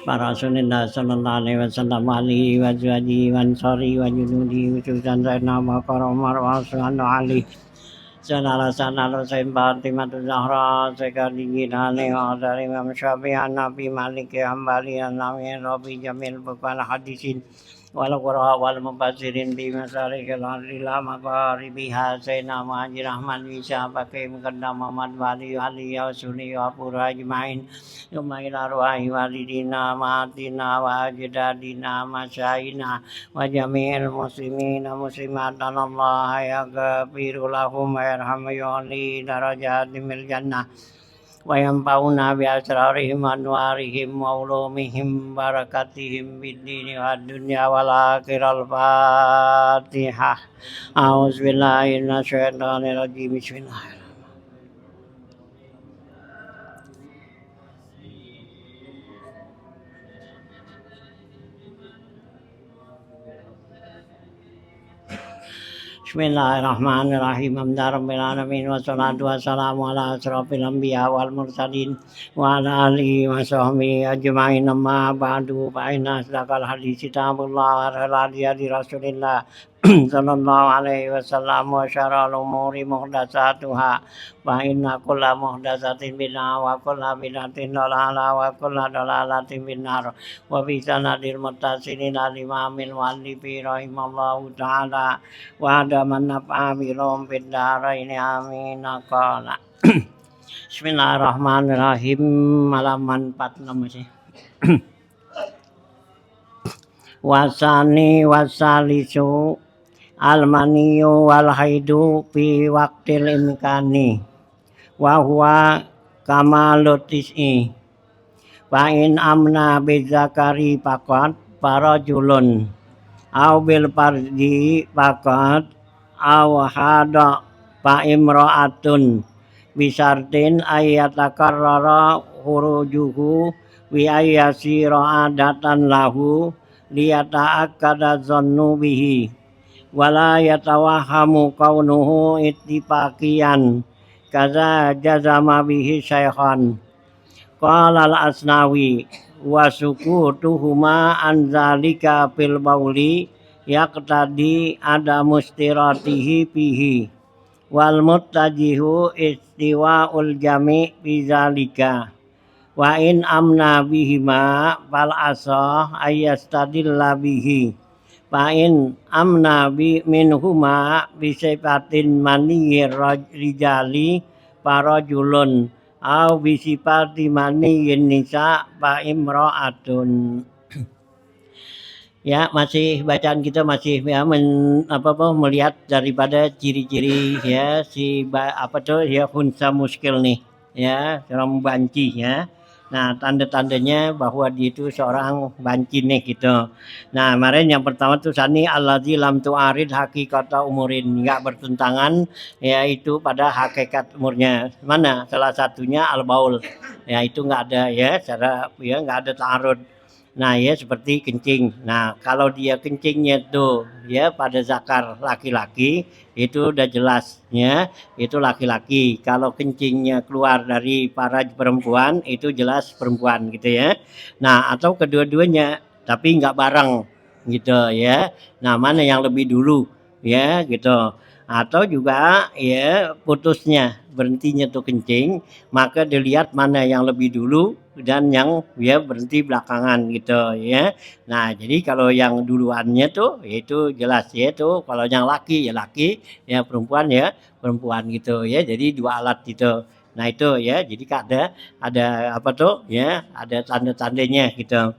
para Rasulillah sallallahu alaihi wasallam alihi wa azwajihi wa ansari wa junudihi khususan Sayyidina Abu Bakar Umar wa Utsman Ali Saudara Saudara Fatimah Zahra Sekali Gilani wa dari Imam Syafi'i Nabi Malik Hambali Nabi Rabi Jamil Bukan Hadisin wal qura wal mufassirin bi masarikil ardillah maqaribiha Sayyidina Muhajir Ahmad Bisa Pakai Muqaddam Muhammad Wali Ali wa Sunni wa Pura Ajmain Yumail arwahi walidina matina wa ajdadina masyayina wa jami'il muslimin muslimat Allah yaghfiru lahum wa yarhamu yu'li darajatimil jannah wa yanfa'una bi asrarihim anwarihim wa ulumihim barakatihim bid dini wad dunya wal akhirah. Al-Fatihah. A'udzubillahi minasyaitonir rajim. Bismillahirrahmanirrahim. Bismillahirrahmanirrahim. Alhamdulillahirabbil alamin wassalatu wassalamu ala asrofil anbiya wal mursalin wa ala alihi wa sahbihi ajmain. Amma ba'du fa inna asdaqal hadits kitabullah wa khairul hadi Rasulillah sallallahu alaihi wasallam wa syarrul umuri muhdatsatuha wa inna kulla muhdatsatin bid'ah wa kulla bid'atin dhalalah wa kulla dhalalatin finnar wa bi sanadil muttasilin al imamil muallifi rahimallahu taala wa ada man nafa'a birum fid dharaini amin. Qala Bismillahirrahmanirrahim. Halaman 46 masih. Wasani wasalisu almaniyu wal haidu fi waqtil imkani wa huwa kamalut tis'i wa in amna bizakari faqat farajulun au bil fardi faqat au hada fa imra'atun bisartin ayatakarrara hurujuhu wi ayyasira adatan lahu liyata'akkada zannu bihi wala yatawahamu kaunuhu ittifaqiyan kaza jazama bihi syaikhan. Qala al-Asnawi wa sukutuhuma an zalika fil bauli yaqtadi ada mustiratihi fihi wal muttajihu istiwa'ul jami' fi zalika wa in amna bihima fal asah ayastadilla bihi fa in amna bi minhuma bi sifatin maniyir rijali farajulun au bi sifati maniyin nisa fa imra'atun. Ya, masih bacaan kita masih ya melihat daripada ciri-ciri ya si ya hunsa muskil nih ya, seorang banci ya. Nah, tanda-tandanya bahwa dia itu seorang banci nih gitu. Nah, kemarin yang pertama tuh sani allazi lam tu'arid hakikata umurin, enggak bertentangan yaitu pada hakikat umurnya. Mana? Salah satunya al-baul. Ya, itu enggak ada ya, secara ya enggak ada ta'arud. Nah, ya seperti kencing. Nah, kalau dia kencingnya tuh ya pada zakar laki-laki itu udah jelas ya, itu laki-laki. Kalau kencingnya keluar dari faraj perempuan itu jelas perempuan gitu ya. Nah, atau kedua-duanya tapi nggak bareng gitu ya. Nah, mana yang lebih dulu ya gitu. Atau juga ya putusnya berhentinya tuh kencing, maka dilihat mana yang lebih dulu dan yang ya berhenti belakangan gitu ya. Nah, jadi kalau yang duluannya tuh itu jelas ya tuh, kalau yang laki ya laki, ya perempuan ya perempuan gitu ya. Jadi dua alat gitu. Nah, itu ya. Jadi ada apa tuh ya, ada tanda-tandanya gitu.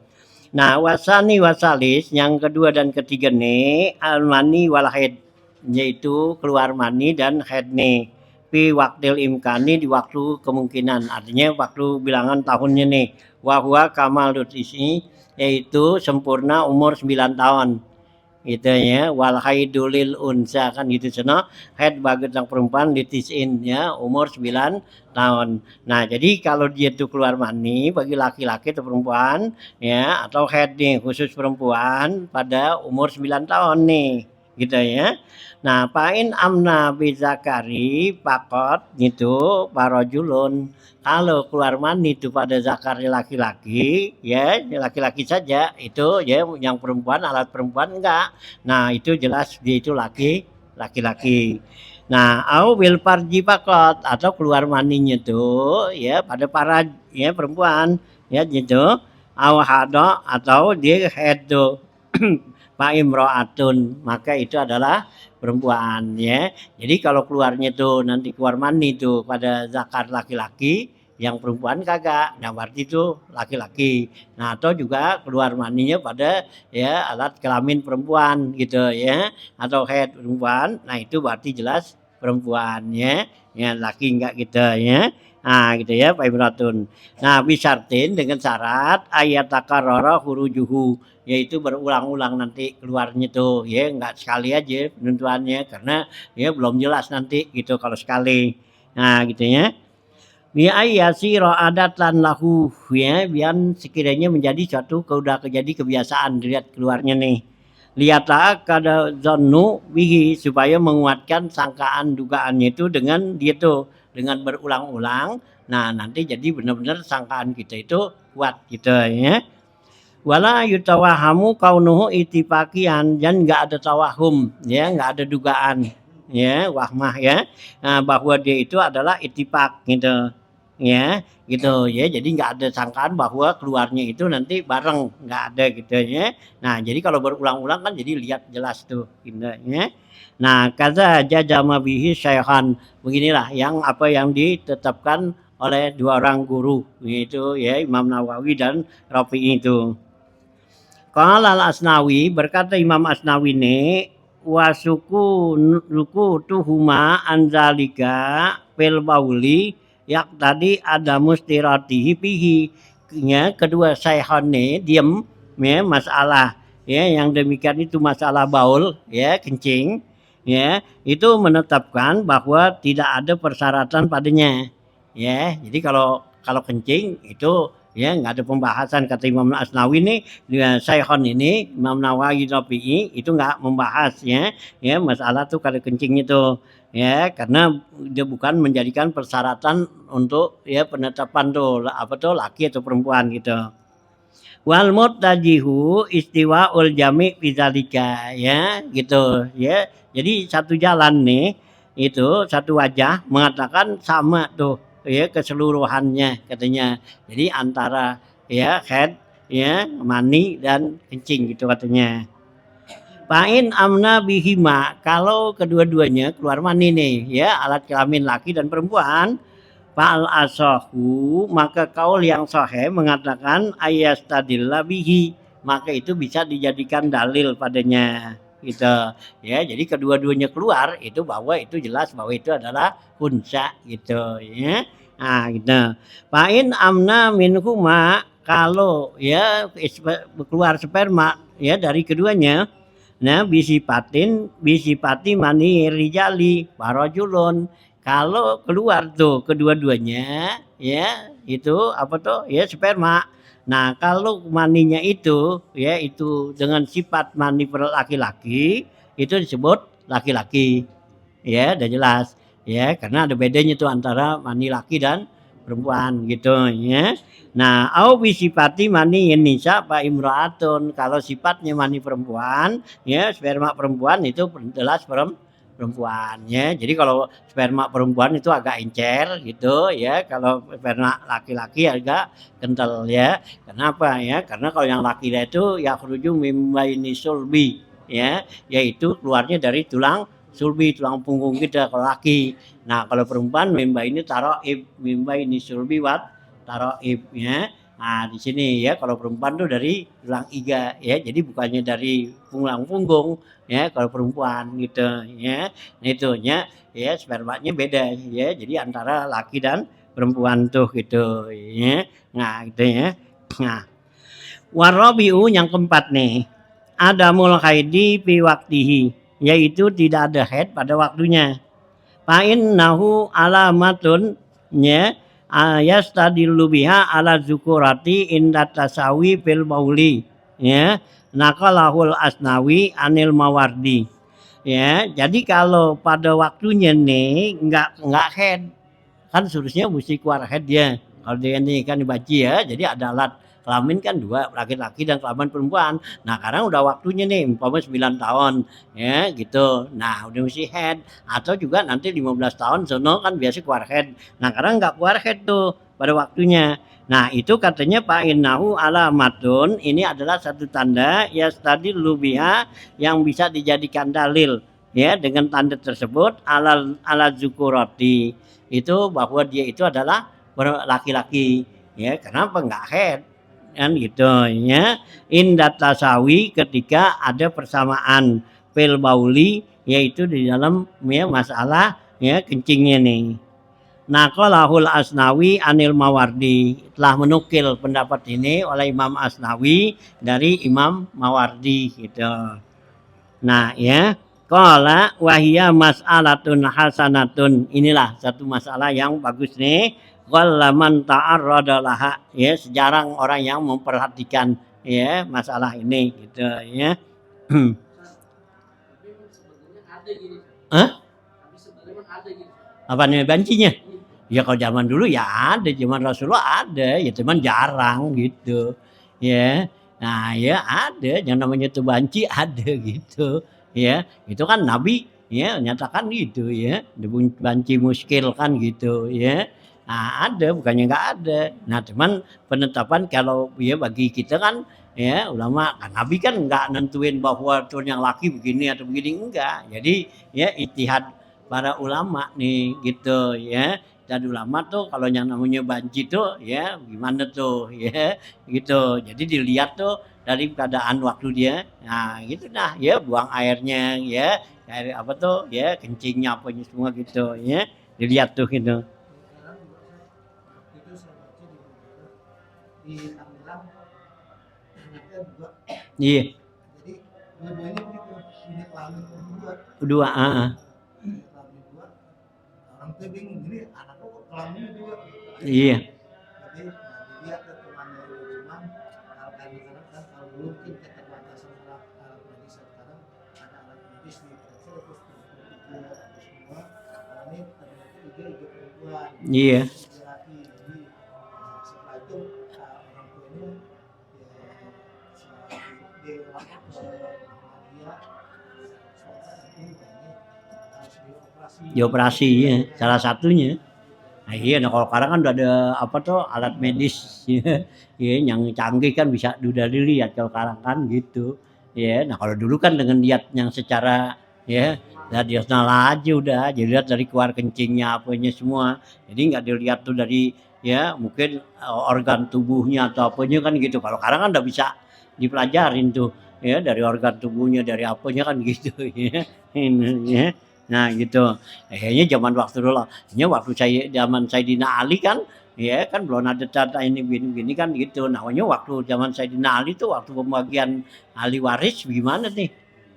Nah, wasani wasalis yang kedua dan ketiga nih almani wal haid, yaitu keluar mani dan haid nih. Fi waktil imkani di waktu kemungkinan, artinya waktu bilangan tahunnya nih. Wahwa kamal isi yaitu sempurna umur 9 tahun. Gitu ya, wal haidulil unsa kan gitu sono. Haid bagi sang perempuan ditisin ya umur 9 tahun. Nah, jadi kalau dia tuh keluar mani bagi laki-laki atau perempuan ya atau haid nih khusus perempuan pada umur 9 tahun nih. gitu ya. Nah, pain amna bizakari pakot gitu parojulun. Kalau keluar mani itu pada zakari laki-laki, ya laki-laki saja itu ya, yang perempuan alat perempuan enggak. Nah, itu jelas dia itu laki-laki. Nah, au bil farji pakot atau keluar maninya tuh ya pada para ya perempuan ya gitu. Au hado atau dia head tuh. Pak imro'atun, maka itu adalah perempuan ya. Jadi kalau keluarnya tuh nanti keluar mani tuh pada zakar laki-laki, yang perempuan kagak. Nah, berarti itu laki-laki. Nah, atau juga keluar maninya pada ya alat kelamin perempuan gitu ya, atau head perempuan. Nah, itu berarti jelas perempuan ya. Ya, laki enggak gitu ya. Nah, gitu ya, Pak Imratun. Nah, bisartin dengan syarat ayat takarrara hurujuhu, yaitu berulang-ulang nanti keluarnya tuh ya, nggak sekali aja penentuannya karena ya belum jelas nanti gitu kalau sekali. Nah, gitu ya. Bi'ayyasira adatan lahu ya, biar sekiranya menjadi suatu udah jadi kebiasaan dilihat keluarnya nih. Lihatlah kada zannu bihi, supaya menguatkan sangkaan dugaannya itu dengan dia tuh dengan berulang-ulang. Nah, nanti jadi benar-benar sangkaan kita itu kuat gitu ya. Wala yutawahamu kaunuhu itifaqian, dan nggak ada tawahum ya, nggak ada dugaan ya, wahmah ya, bahwa dia itu adalah itifak gitu ya, gitu ya. Jadi nggak ada sangkaan bahwa keluarnya itu nanti bareng, nggak ada gitu ya. Nah, jadi kalau berulang-ulang kan jadi lihat jelas tuh gitu ya. Nah, kaza jajama bihi syaihan, beginilah yang apa yang ditetapkan oleh dua orang guru, yaitu ya Imam Nawawi dan Rafi'i itu. Qala al-Asnawi, berkata Imam Asnawi ini, wasuku luku tuhuma anzalika fil bauli, yak tadi ada mustiratihi pihi. Ya, kedua syaikhon ini diam ya, masalah ya yang demikian itu masalah baul ya, kencing ya, itu menetapkan bahwa tidak ada persyaratan padanya ya. Jadi kalau kencing itu ya nggak ada pembahasan, kata Imam Asnawi ini ya, Syekhon ini Imam Nawawi Rafi'i itu nggak membahas ya masalah tuh kalau kencing itu ya, karena dia bukan menjadikan persyaratan untuk ya penetapan tuh apa tuh laki atau perempuan gitu. Wal muttajihu istiwaul jami' bidzalika ya gitu ya. Jadi satu jalan nih itu satu wajah mengatakan sama tuh ya keseluruhannya katanya. Jadi antara ya head ya mani dan kencing gitu katanya. Pain amna bihima, kalau kedua-duanya keluar mani nih ya, alat kelamin laki dan perempuan, fa'al asahu, maka kaul yang sahih mengatakan ayastadilla bihi, maka itu bisa dijadikan dalil padanya gitu ya. Jadi kedua-duanya keluar itu bahwa itu jelas bahwa itu adalah unsa gitu ya. Nah, gitu. Pain amna minhuma, kalau ya keluar sperma ya dari keduanya. Nah, bisipati mani rijali parajulun. Kalau keluar tuh kedua-duanya ya itu apa tuh ya sperma. Nah, kalau maninya itu ya itu dengan sifat mani laki-laki itu disebut laki-laki. Ya, udah jelas. Ya, karena ada bedanya tuh antara mani laki dan perempuan gitu ya. Nah, au bisifati mani nisa pa imraatun, kalau sifatnya mani perempuan ya, sperma perempuan itu jelas perempuan ya. Jadi kalau sperma perempuan itu agak encer gitu ya, kalau sperma laki-laki agak kental ya. Kenapa ya? Karena kalau yang laki itu yakhruju mim baini sulbi ya, yaitu keluarnya dari tulang sulbi, tulang punggung kita kalau laki. Nah, kalau perempuan mimba ini taroib, mimba ini sulbi wat taroib ya. Nah, di sini ya kalau perempuan tuh dari tulang iga ya, jadi bukannya dari tulang punggung ya kalau perempuan gitu ya. Nah, itu ya spermanya beda ya. Jadi antara laki dan perempuan tuh gitu ya. Nah, gitu ya. Nah, warabiu yang keempat nih. Adamul haidi fi waktihi, yaitu tidak ada haid pada waktunya. Fa'in nahu alamatun ya ayastadillu biha ala zukurati inda tasawi fil bauli ya, nakalahul asnawi anil mawardi. Ya, jadi kalau pada waktunya nih nggak head, kan seharusnya mesti keluar head ya. Kalau dia ini kan dibaci ya, jadi ada alat kelamin kan dua, laki-laki dan kelamin perempuan. Nah, sekarang udah waktunya nih, umpama 9 tahun, ya gitu. Nah, udah mesti head. Atau juga nanti 15 tahun sono kan biasa keluar head. Nah, sekarang nggak keluar head tuh pada waktunya. Nah, itu katanya Pak Innahu alamatun, ini adalah satu tanda ya tadi lubiha yang bisa dijadikan dalil ya dengan tanda tersebut ala zukurati itu bahwa dia itu adalah laki-laki ya kenapa nggak head kan gitu ya indat tasawi ketika ada persamaan fil bauli yaitu di dalam ya masalah ya kencingnya nih. Naqalahul Asnawi Anil Mawardi telah menukil pendapat ini oleh Imam Asnawi dari Imam Mawardi gitu. Nah ya, qala wahia mas'alatun hasanatun. Inilah satu masalah yang bagus nih. Qalla man ta'arrada laha. Ya, sejarang orang yang memperhatikan ya masalah ini gitu ya. Hah? Apa nih bancinya? Ya kalau zaman dulu ya ada, zaman Rasulullah ada, ya cuman jarang gitu. Ya. Nah, ya ada yang namanya tuh banci ada gitu. Ya, itu kan Nabi ya nyatakan gitu ya. Banci muskil kan gitu ya. Nah, ada bukannya nggak ada. Nah, cuman penetapan kalau ya bagi kita kan ya ulama kan Nabi kan nggak nentuin bahwa tuh yang laki begini atau begini enggak. Jadi ya ijtihad para ulama nih gitu ya dan ulama tuh kalau yang namanya banci tuh ya gimana tuh ya gitu jadi dilihat tuh dari keadaan waktu dia nah gitu dah ya buang airnya ya air apa tuh ya kencingnya apanya semua gitu ya dilihat tuh gitu iya kedua orang tuh bingung ini anakku kelamin dua iya jadi dia ke temannya cuman kadang-kadang kan kalau dulu mungkin keterbatasan alat medis sekarang ada alat medis di kecil terus semua ini ternyata juga perempuan iya laki jadi setelah itu orang tuanya dia lapor ke dia dioperasi ya salah satunya nah iya nah kalau sekarang kan udah ada apa tuh alat medis ya, ya yang canggih kan bisa udah dilihat kalau sekarang kan gitu ya nah kalau dulu kan dengan lihat yang secara ya radisional aja udah jadi lihat dari keluar kencingnya apanya semua jadi nggak dilihat tuh dari ya mungkin organ tubuhnya atau apanya kan gitu kalau sekarang kan udah bisa dipelajarin tuh ya dari organ tubuhnya dari apanya kan gitu ya ini ya nah gitu kayaknya zaman waktu dulu ya waktu saya zaman Sayyidina Ali kan ya kan belum ada data ini gini kan gitu namanya waktu zaman Sayyidina Ali tuh waktu pembagian ahli waris gimana nih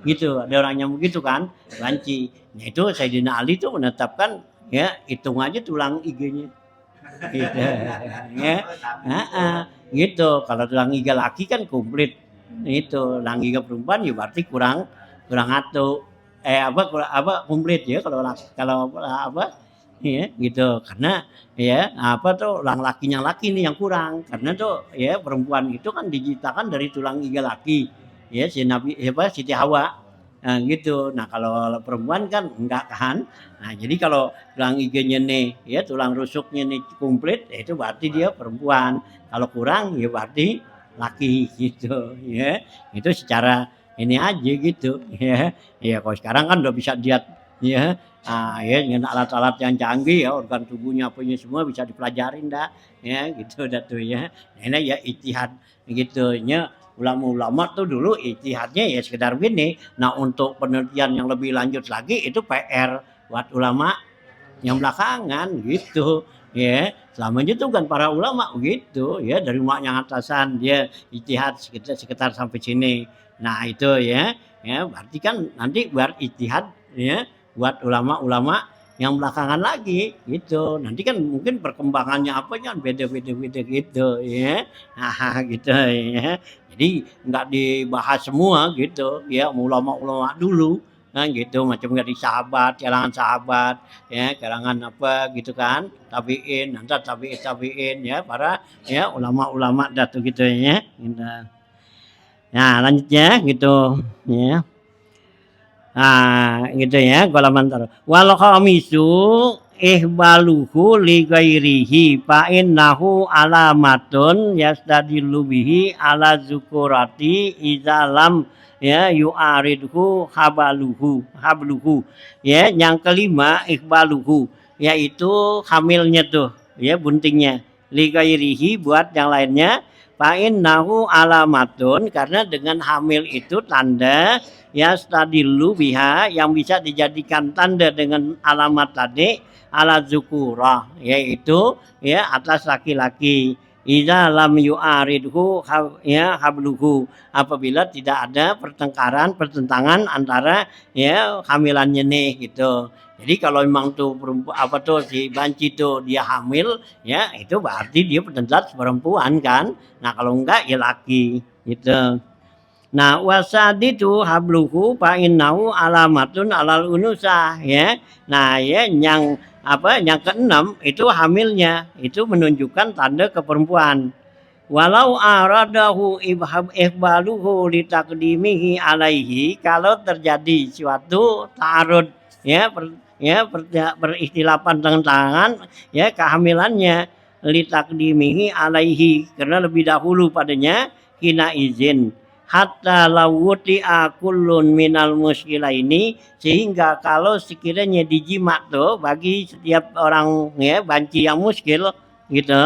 gitu ada orang yang begitu kan banci nah itu Sayyidina Ali tuh menetapkan ya hitung aja tulang IG-nya gitu ya gitu kalau tulang iga laki kan komplit itu tulang iga perempuan ya berarti kurang kurang satu apa komplit ya kalau apa ya gitu karena ya apa tuh tulang lakinya laki nih yang kurang karena tuh ya perempuan itu kan diciptakan dari tulang iga laki ya si Nabi apa Siti Hawa nah, gitu nah kalau perempuan kan enggak kan nah jadi kalau tulang IG-nya nih ya tulang rusuknya nih komplit ya itu berarti dia perempuan kalau kurang ya berarti laki gitu ya itu secara ini aja gitu ya ya kalau sekarang kan udah bisa lihat ya ya dengan alat-alat yang canggih ya organ tubuhnya punya semua bisa dipelajarin dah ya gitu dah tuh ya ini ya ijtihad gitu ya ulama-ulama tuh dulu ijtihadnya ya sekedar gini nah untuk penelitian yang lebih lanjut lagi itu PR buat ulama yang belakangan gitu ya selamanya itu kan para ulama gitu ya dari maknya atasan dia ijtihad sekitar sampai sini nah itu ya berarti kan nanti buat ijtihad ya buat ulama-ulama yang belakangan lagi gitu nanti kan mungkin perkembangannya apa kan beda-beda gitu ya nah gitu ya jadi nggak dibahas semua gitu ya ulama-ulama dulu Nah gitu macam dari sahabat, kalangan sahabat, ya kalangan apa gitu kan, tabiin, nanti tabiin ya para ya ulama-ulama dah tuh gitu ya. Gitu. Nah lanjut ya gitu ya. Nah, gitu ya, golaman taruh. Wal khamisu ihbaluhu li ghairihi fa innahu alamatun yastadillu bihi ala zukurati idza lam ya yu'aridhu habluhu ya yang kelima ihbaluhu yaitu hamilnya tuh ya buntingnya li ghairihi buat yang lainnya fa innahu alamatun karena dengan hamil itu tanda ya stadilu biha yang bisa dijadikan tanda dengan alamat tadi ala zukurah yaitu ya atas laki-laki idza lam yu'aridhu ya habluhu apabila tidak ada pertentangan antara ya hamilannya nih gitu. Jadi kalau memang tuh apa tuh si banci tuh dia hamil ya itu berarti dia pendengar perempuan kan. Nah kalau enggak ya laki gitu. Nah, wasaditu habluhu fa innahu alamatun alal unusa ya. Nah, ya yang apa yang keenam itu hamilnya itu menunjukkan tanda keperempuan. Walau aradahu ihbaluhu litakdimihi alaihi kalau terjadi suatu ta'arud ya beristilapan dengan tangan ya kehamilannya litakdimihi alaihi karena lebih dahulu padanya hina izin hatta lawuti'a kullun minal muskilaini sehingga kalau sekiranya dijimak tuh bagi setiap orang ya banci yang muskil gitu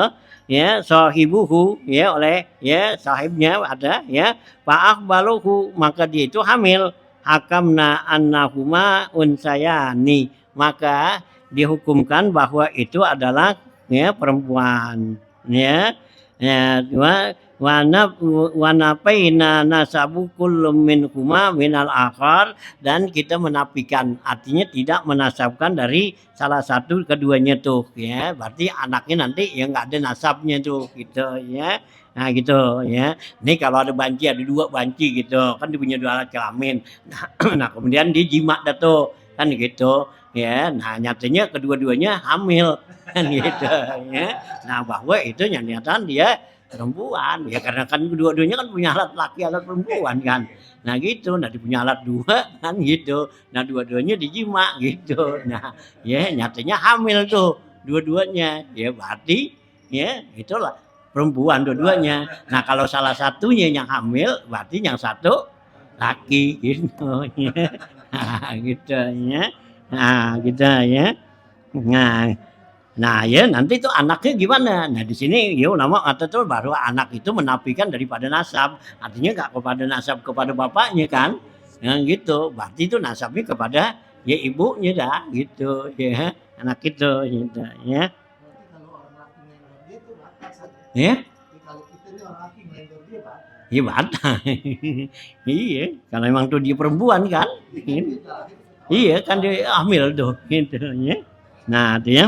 ya sahibuhu ya oleh ya sahibnya ada ya fa'aqbaluhu maka dia itu hamil hakamna annahuma unsayani maka dihukumkan bahwa itu adalah ya perempuan ya ya wanapaina nasabu kullum minhuma minal akhar dan kita menafikan artinya tidak menasabkan dari salah satu keduanya tuh ya berarti anaknya nanti ya nggak ada nasabnya tuh gitu ya nah gitu ya ini kalau ada banci ada dua banci gitu kan dia punya dua alat kelamin nah kemudian dia jimat dah tuh kan gitu ya nah nyatanya kedua-duanya hamil kan gitu ya nah bahwa itu nyatanya dia perempuan ya karena kan kedua-duanya kan punya alat laki alat perempuan kan nah gitu nah dia punya alat dua kan gitu nah dua-duanya dijima gitu nah ya nyatanya hamil tuh dua-duanya ya berarti ya itulah perempuan dua-duanya nah kalau salah satunya yang hamil berarti yang satu laki gitu ya nah, gitu ya nah gitu ya Nah ya nanti itu anaknya gimana? Nah di sini ya ulama kata tuh bahwa anak itu menafikan daripada nasab, artinya nggak kepada nasab kepada bapaknya kan? Yang gitu, berarti itu nasabnya kepada ya ibunya dah gitu ya anak itu gitu ya. Ya? Iya batal. Iya, kalau emang tuh dia perempuan kan? Iya kan dia hamil tuh gitu ya. Nah itu ya.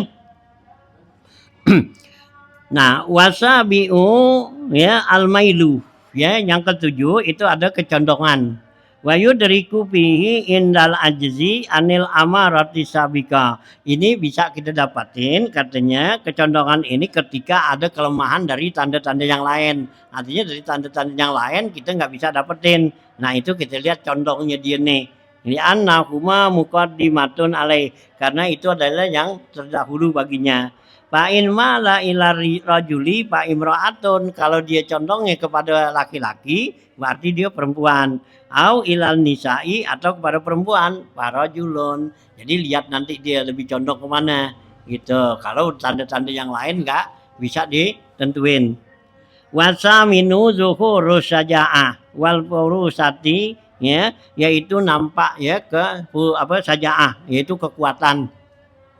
Nah, wasabiu ya almailu ya yang ketujuh itu ada kecondongan. Wayu dariku fihi indal ajzi anil amarati sabika. Ini bisa kita dapatin katanya kecondongan ini ketika ada kelemahan dari tanda-tanda yang lain. Artinya dari tanda-tanda yang lain kita nggak bisa dapetin. Nah itu kita lihat condongnya dia nih. Ini annahuma muqaddimatun alaih karena itu adalah yang terdahulu baginya. Fa'in mala ila rajuli fa imra'atun kalau dia condongnya kepada laki-laki berarti dia perempuan au ilal nisa'i atau kepada perempuan farajulun jadi lihat nanti dia lebih condong kemana gitu kalau tanda-tanda yang lain enggak bisa ditentuin wasa minu zuhurus saja'ah wal furusati ya yaitu nampak ya ke apa saja'ah yaitu kekuatan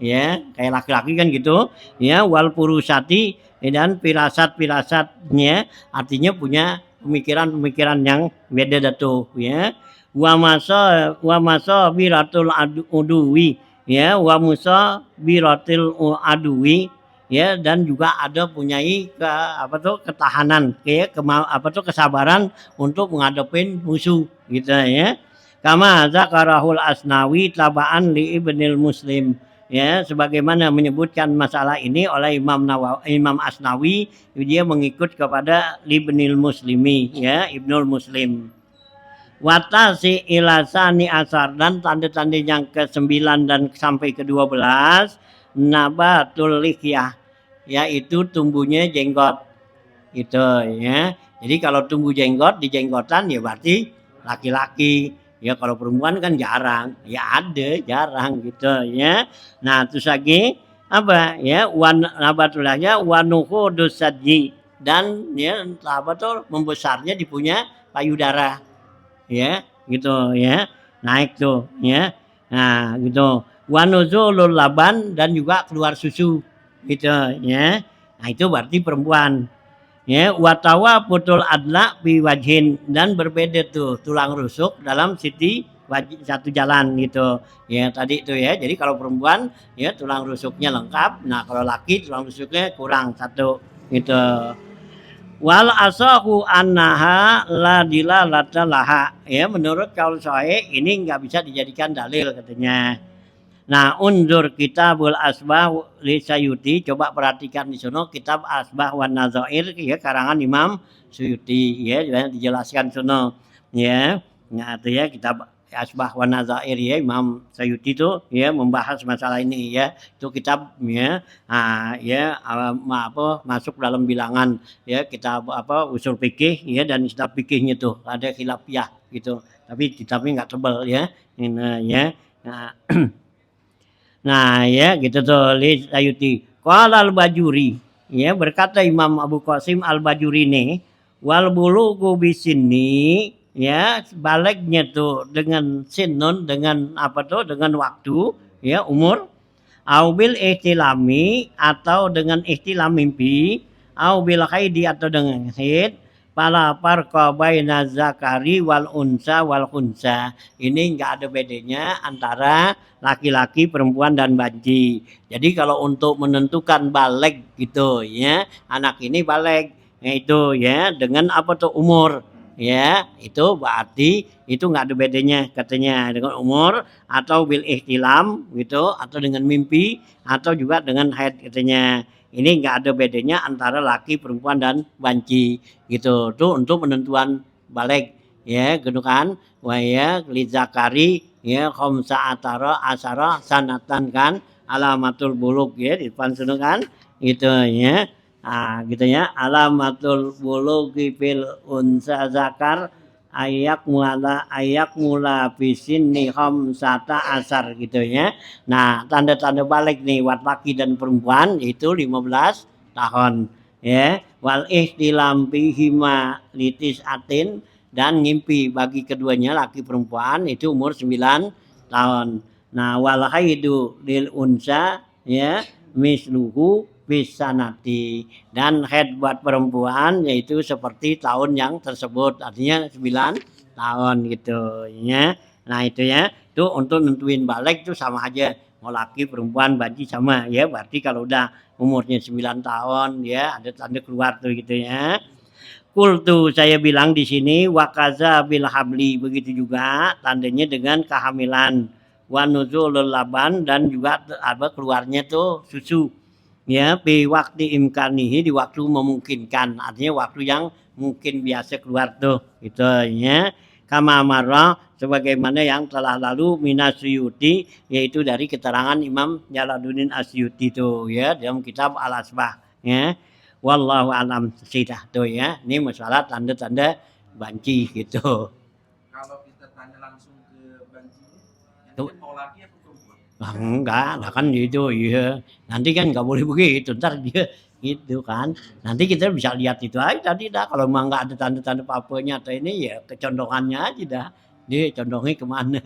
ya kayak laki-laki kan gitu ya wal purusati dan pirasat-pirasatnya artinya punya pemikiran-pemikiran yang beda datu ya wa masa biratul aduwi ya wa musa biratil aduwi ya dan juga ada punyai ke apa tuh ketahanan kayak apa tuh kesabaran untuk menghadapin musuh gitu ya Kama zakarahul Asnawi tabaan li Ibnil Muslim. Ya, sebagaimana menyebutkan masalah ini oleh Imam Asnawi, dia mengikut kepada Ibnil Muslimi, ya, Ibnul Muslim. Watasi ilasani asar, dan tanda-tanda yang ke-9 dan sampai ke-12 nabatul lihyah, yaitu tumbuhnya jenggot. Gitu ya. Jadi kalau tumbuh jenggot di jenggotan ya berarti laki-laki. Ya kalau perempuan kan jarang. Ya ada jarang gitu ya. Nah, terus lagi apa ya? Nabatulahnya wanuhu dosadji, dan ya apa tuh membesarnya di punya payudara. Ya, gitu ya. Naik tuh ya. Nah, gitu. Wanuzulul laban, dan juga keluar susu gitu ya. Nah, itu berarti perempuan. Ya, watawa putul adla bi wajhin, dan berbeda tuh tulang rusuk dalam satu jalan gitu. Ya, tadi itu ya. Jadi kalau perempuan ya tulang rusuknya lengkap. Nah, kalau laki tulang rusuknya kurang satu gitu. Wal asahu annaha la dilalata laha. Ya, menurut kaul sahih ini nggak bisa dijadikan dalil katanya. Nah, unzur kitabul asbah li Sayuti, coba perhatikan di sono kitab Asbah wan Nazair ya, karangan Imam Suyuti ya, dijelaskan sono ya. Nah, itu ya kitab Asbah wan Nazair ya, Imam Suyuti itu ya membahas masalah ini ya. Itu kitab ya, ya apa masuk dalam bilangan ya kitab apa usul fikih ya, dan kitab fikihnya tuh ada khilafiyah gitu. Tapi kitabnya nggak tebal ya. Ini ya. Nah, nah ya gitu tuh li Sayuti. Qala al-Bajuri, ya berkata Imam Abu Qasim al-Bajuri ini, wal bulughu bisini, ya baliknya tuh dengan sinun, dengan apa tuh, dengan waktu ya umur, au bil ihtilami, atau dengan ihtilam mimpi, au bil haidi, atau dengan haid, pala farqa baina zakari wal unsa wal khunsa. Ini enggak ada bedanya antara laki-laki, perempuan, dan banci. Jadi kalau untuk menentukan balik gitu ya, anak ini balik itu ya dengan apa tuh umur ya, itu berarti itu nggak ada bedanya katanya dengan umur, atau bil ihtilam gitu, atau dengan mimpi, atau juga dengan haid katanya. Ini nggak ada bedanya antara laki, perempuan, dan banci gitu. Tuh untuk penentuan balik ya gitu kan. Waya lizakari ya khamsa asara sanatan kan, alamatul buluk ya di depan sana kan gitu ya. Ah gitu ya, alamatul bulugi fil unsa zakar ayak mula bisin nih khamsata asar gitu ya. Nah, tanda-tanda balik nih buat laki dan perempuan itu 15 tahun ya. Wal ihtilam bihima litis atin, dan ngimpi bagi keduanya laki perempuan itu umur 9 tahun. Nah, wal haidu lil unsa ya misluhu bisanati, dan head buat perempuan yaitu seperti tahun yang tersebut, artinya 9 tahun gitu ya. Nah, itu ya. Itu untuk nentuin balik itu sama aja. Mau laki, perempuan, banci sama ya. Berarti kalau udah umurnya 9 tahun ya ada tanda keluar tuh gitu ya. Kultu, saya bilang di sini wakaza bil habli, begitu juga tandanya dengan kehamilan, wa nuzulul laban, dan juga apa keluarnya tuh susu ya, bi waktu imkanihi, di waktu memungkinkan, artinya waktu yang mungkin biasa keluar tuh gitu ya. Kama marra, sebagaimana yang telah lalu minas Suyuti, yaitu dari keterangan Imam Jalaluddin Asyuti itu ya dalam kitab Al-Asbah ya. Wallahu alam sidah tuh ya. Ini masalah tanda-tanda banci gitu. Kalau kita tanya langsung ke banci, Tuh. mau laki atau perempuan? Nah, enggak, nah kan gitu ya. Nanti kan nggak boleh begitu, ntar dia gitu kan. Nanti kita bisa lihat itu aja tadi dah. Kalau memang nggak ada tanda-tanda apa-apanya atau ini ya kecondongannya aja dah. Dia condongnya kemana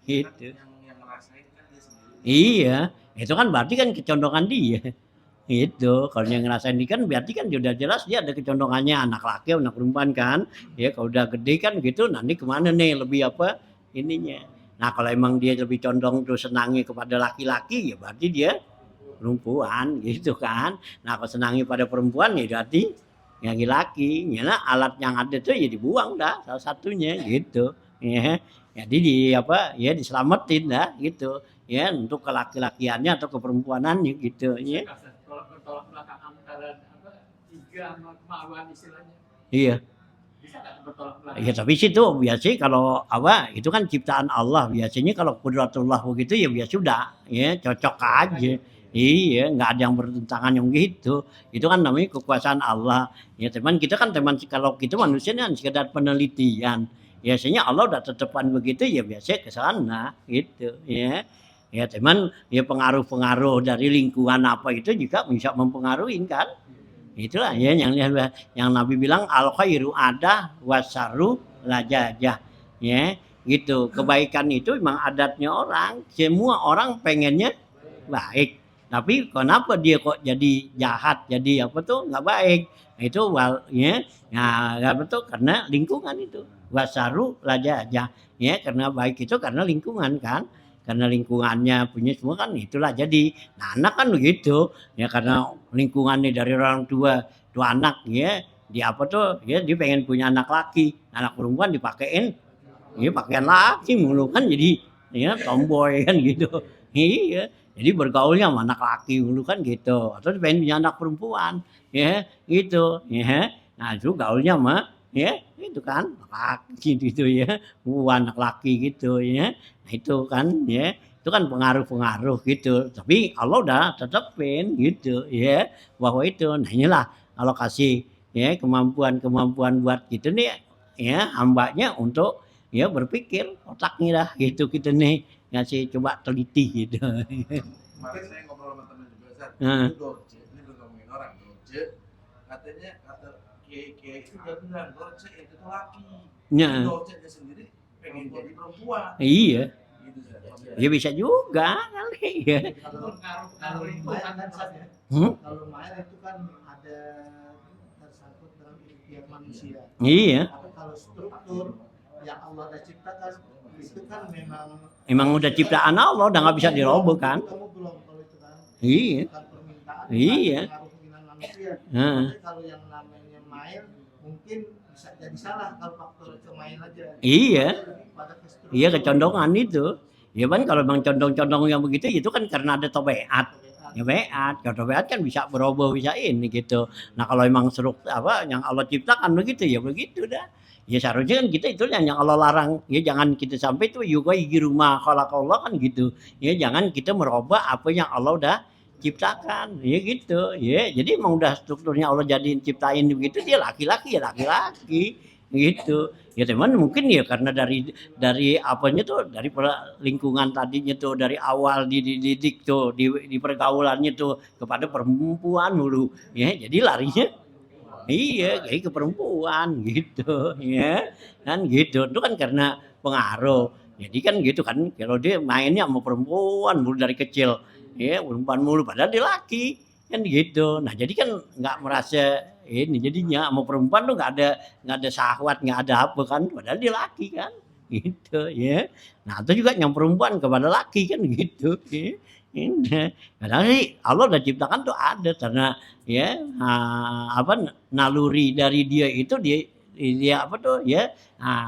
gitu. Yang ngerasain kan dia sendiri. Iya, itu kan berarti kan kecondongan dia. Itu, kalau yang ngerasain ini kan berarti kan udah jelas dia ada kecondongannya, anak laki, anak perempuan kan. Ya kalau udah gede kan gitu, nanti kemana nih lebih apa ininya. Nah kalau emang dia lebih condong tuh senangnya kepada laki-laki ya berarti dia perempuan gitu kan. Nah kalau senangnya pada perempuan ya berarti yang laki-laki. Ya nah, alat yang ada tuh ya dibuang dah salah satunya gitu. ya. Jadi diselamatin lah gitu ya untuk kelaki-lakiannya atau keperempuanannya gitu ya. Bertolak belakang antara tiga sama kemaluan istilahnya. Iya. Bisa nggak bertolak belakang? Ya tapi situ biasanya kalau itu kan ciptaan Allah, biasanya kalau qudratullah begitu ya biasa sudah ya cocok aja. Iya, nggak ada yang bertentangan yang gitu. Itu kan namanya kekuasaan Allah. Ya teman kita kan kalau kita manusia kan sekedar penelitian. Biasanya Allah udah tetepan begitu ya biasa ke sana gitu ya. Ya teman ya pengaruh-pengaruh dari lingkungan apa itu juga bisa mempengaruhi kan. Itulah ya yang Nabi bilang al khairu ada wasaru lajajah ya gitu. Kebaikan itu memang adatnya orang, semua orang pengennya baik, tapi kenapa dia kok jadi jahat, jadi apa tuh nggak baik. Nah, itu ya apa tuh karena lingkungan itu wasaru lajajah ya, karena baik itu karena lingkungan kan, karena lingkungannya punya semua kan itulah jadi. Nah anak kan begitu ya, karena lingkungannya dari orang tua anak ya di apa tuh ya dia pengen punya anak laki, anak perempuan dipakein ya pakaian laki mulu kan, jadi ya tomboy kan gitu. Iya, jadi bergaulnya sama anak laki mulu kan gitu, atau dia pengen punya anak perempuan ya gitu ya. Nah itu gaulnya sama ya itu kan laki gitu ya, anak laki gitu ya. Nah itu kan ya, itu kan pengaruh-pengaruh gitu. Tapi Allah udah tetepin gitu ya bahwa itu. Nah inilah Allah kasih ya kemampuan buat gitu nih ya hambanya untuk ya berpikir otaknya lah gitu kita nih ngasih coba teliti gitu. Kemarin saya ngobrol sama teman juga, San. Heeh. Itu Dorce, ini belum ngomongin orang. Dorce, katanya kata kiai itu udah bilang Dorce itu tuh laki. Ya. Dorce dia sendiri pengen jadi perempuan. Iya. Gitu, San. Ya bisa juga kali ya. Kalau main kan ya. Kalau main itu kan ada tersangkut dalam ikhtiar manusia. Iya. Tapi kalau struktur yang Allah dah ciptakan itu kan memang udah ciptaan Allah, udah nggak bisa dirubah kan. Kamu belum kalau itu kan. Iya. Bukan permintaan. Iya. Pengaruh manusia. Heeh. Tapi kalau yang namanya main mungkin bisa jadi salah kalau faktor main aja. Iya. Pada kestrukturan. Iya kecondongan itu. Ya kan kalau memang condong-condong yang begitu itu kan karena ada tobeat. Ya beat, kalau tobeat kan bisa berubah bisa ini gitu. Nah kalau emang yang Allah ciptakan begitu ya begitu dah. Ya seharusnya kan kita itu yang Allah larang. Ya jangan kita sampai itu yughayyiru ma khalaqallah kan gitu. Ya jangan kita merubah apa yang Allah udah ciptakan. Ya gitu. Ya jadi emang udah strukturnya Allah jadiin ciptain begitu, dia laki-laki ya laki-laki gitu. Ya teman mungkin ya karena dari apanya tuh dari lingkungan tadinya tuh dari awal dididik tuh di pergaulannya tuh kepada perempuan dulu ya, jadi larinya iya kayak ke perempuan gitu ya kan gitu. Itu kan karena pengaruh, jadi kan gitu kan kalau dia mainnya sama perempuan mulu dari kecil ya, perempuan mulu padahal dia laki kan gitu. Nah jadi kan nggak merasa ini jadinya sama perempuan tuh nggak ada syahwat, nggak ada apa kan, padahal dia laki kan gitu ya. Nah itu juga yang perempuan kepada laki kan gitu ya. Ini padahal sih Allah udah ciptakan tuh ada karena ya naluri dari dia itu dia apa tuh ya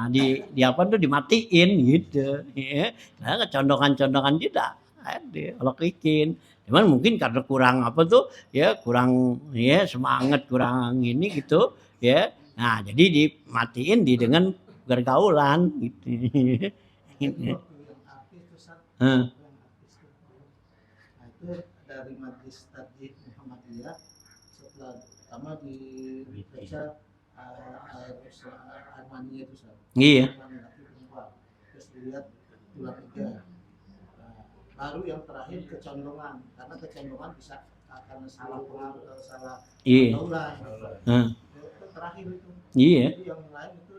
di apa tuh dimatiin gitu ya. Nah condongan-condongan juga ada Allah bikin. Cuman mungkin karena kurang apa tuh ya, kurang ya semangat, kurang ini gitu ya. Nah, jadi dimatiin dengan pergaulan gitu. Heeh. Nah itu dari Majelis Tajid Muhammadiyah setelah pertama diperiksa armania itu Iya. terus dilihat tulang iga. Baru yang terakhir kecondongan, karena kecondongan bisa akan salah pengaruh atau salah pergaulan. Itu terakhir itu. Iya. Jadi yang lain itu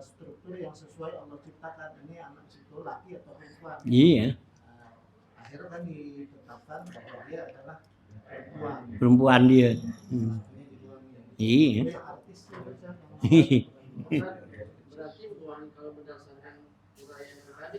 struktur yang sesuai Allah ciptakan, ini anak itu laki atau perempuan. Iya. Akhirnya kan ditetapkan bahwa dia adalah perempuan. Perempuan dia. Iya. Artis berarti kalau berdasarkan uraian yang tadi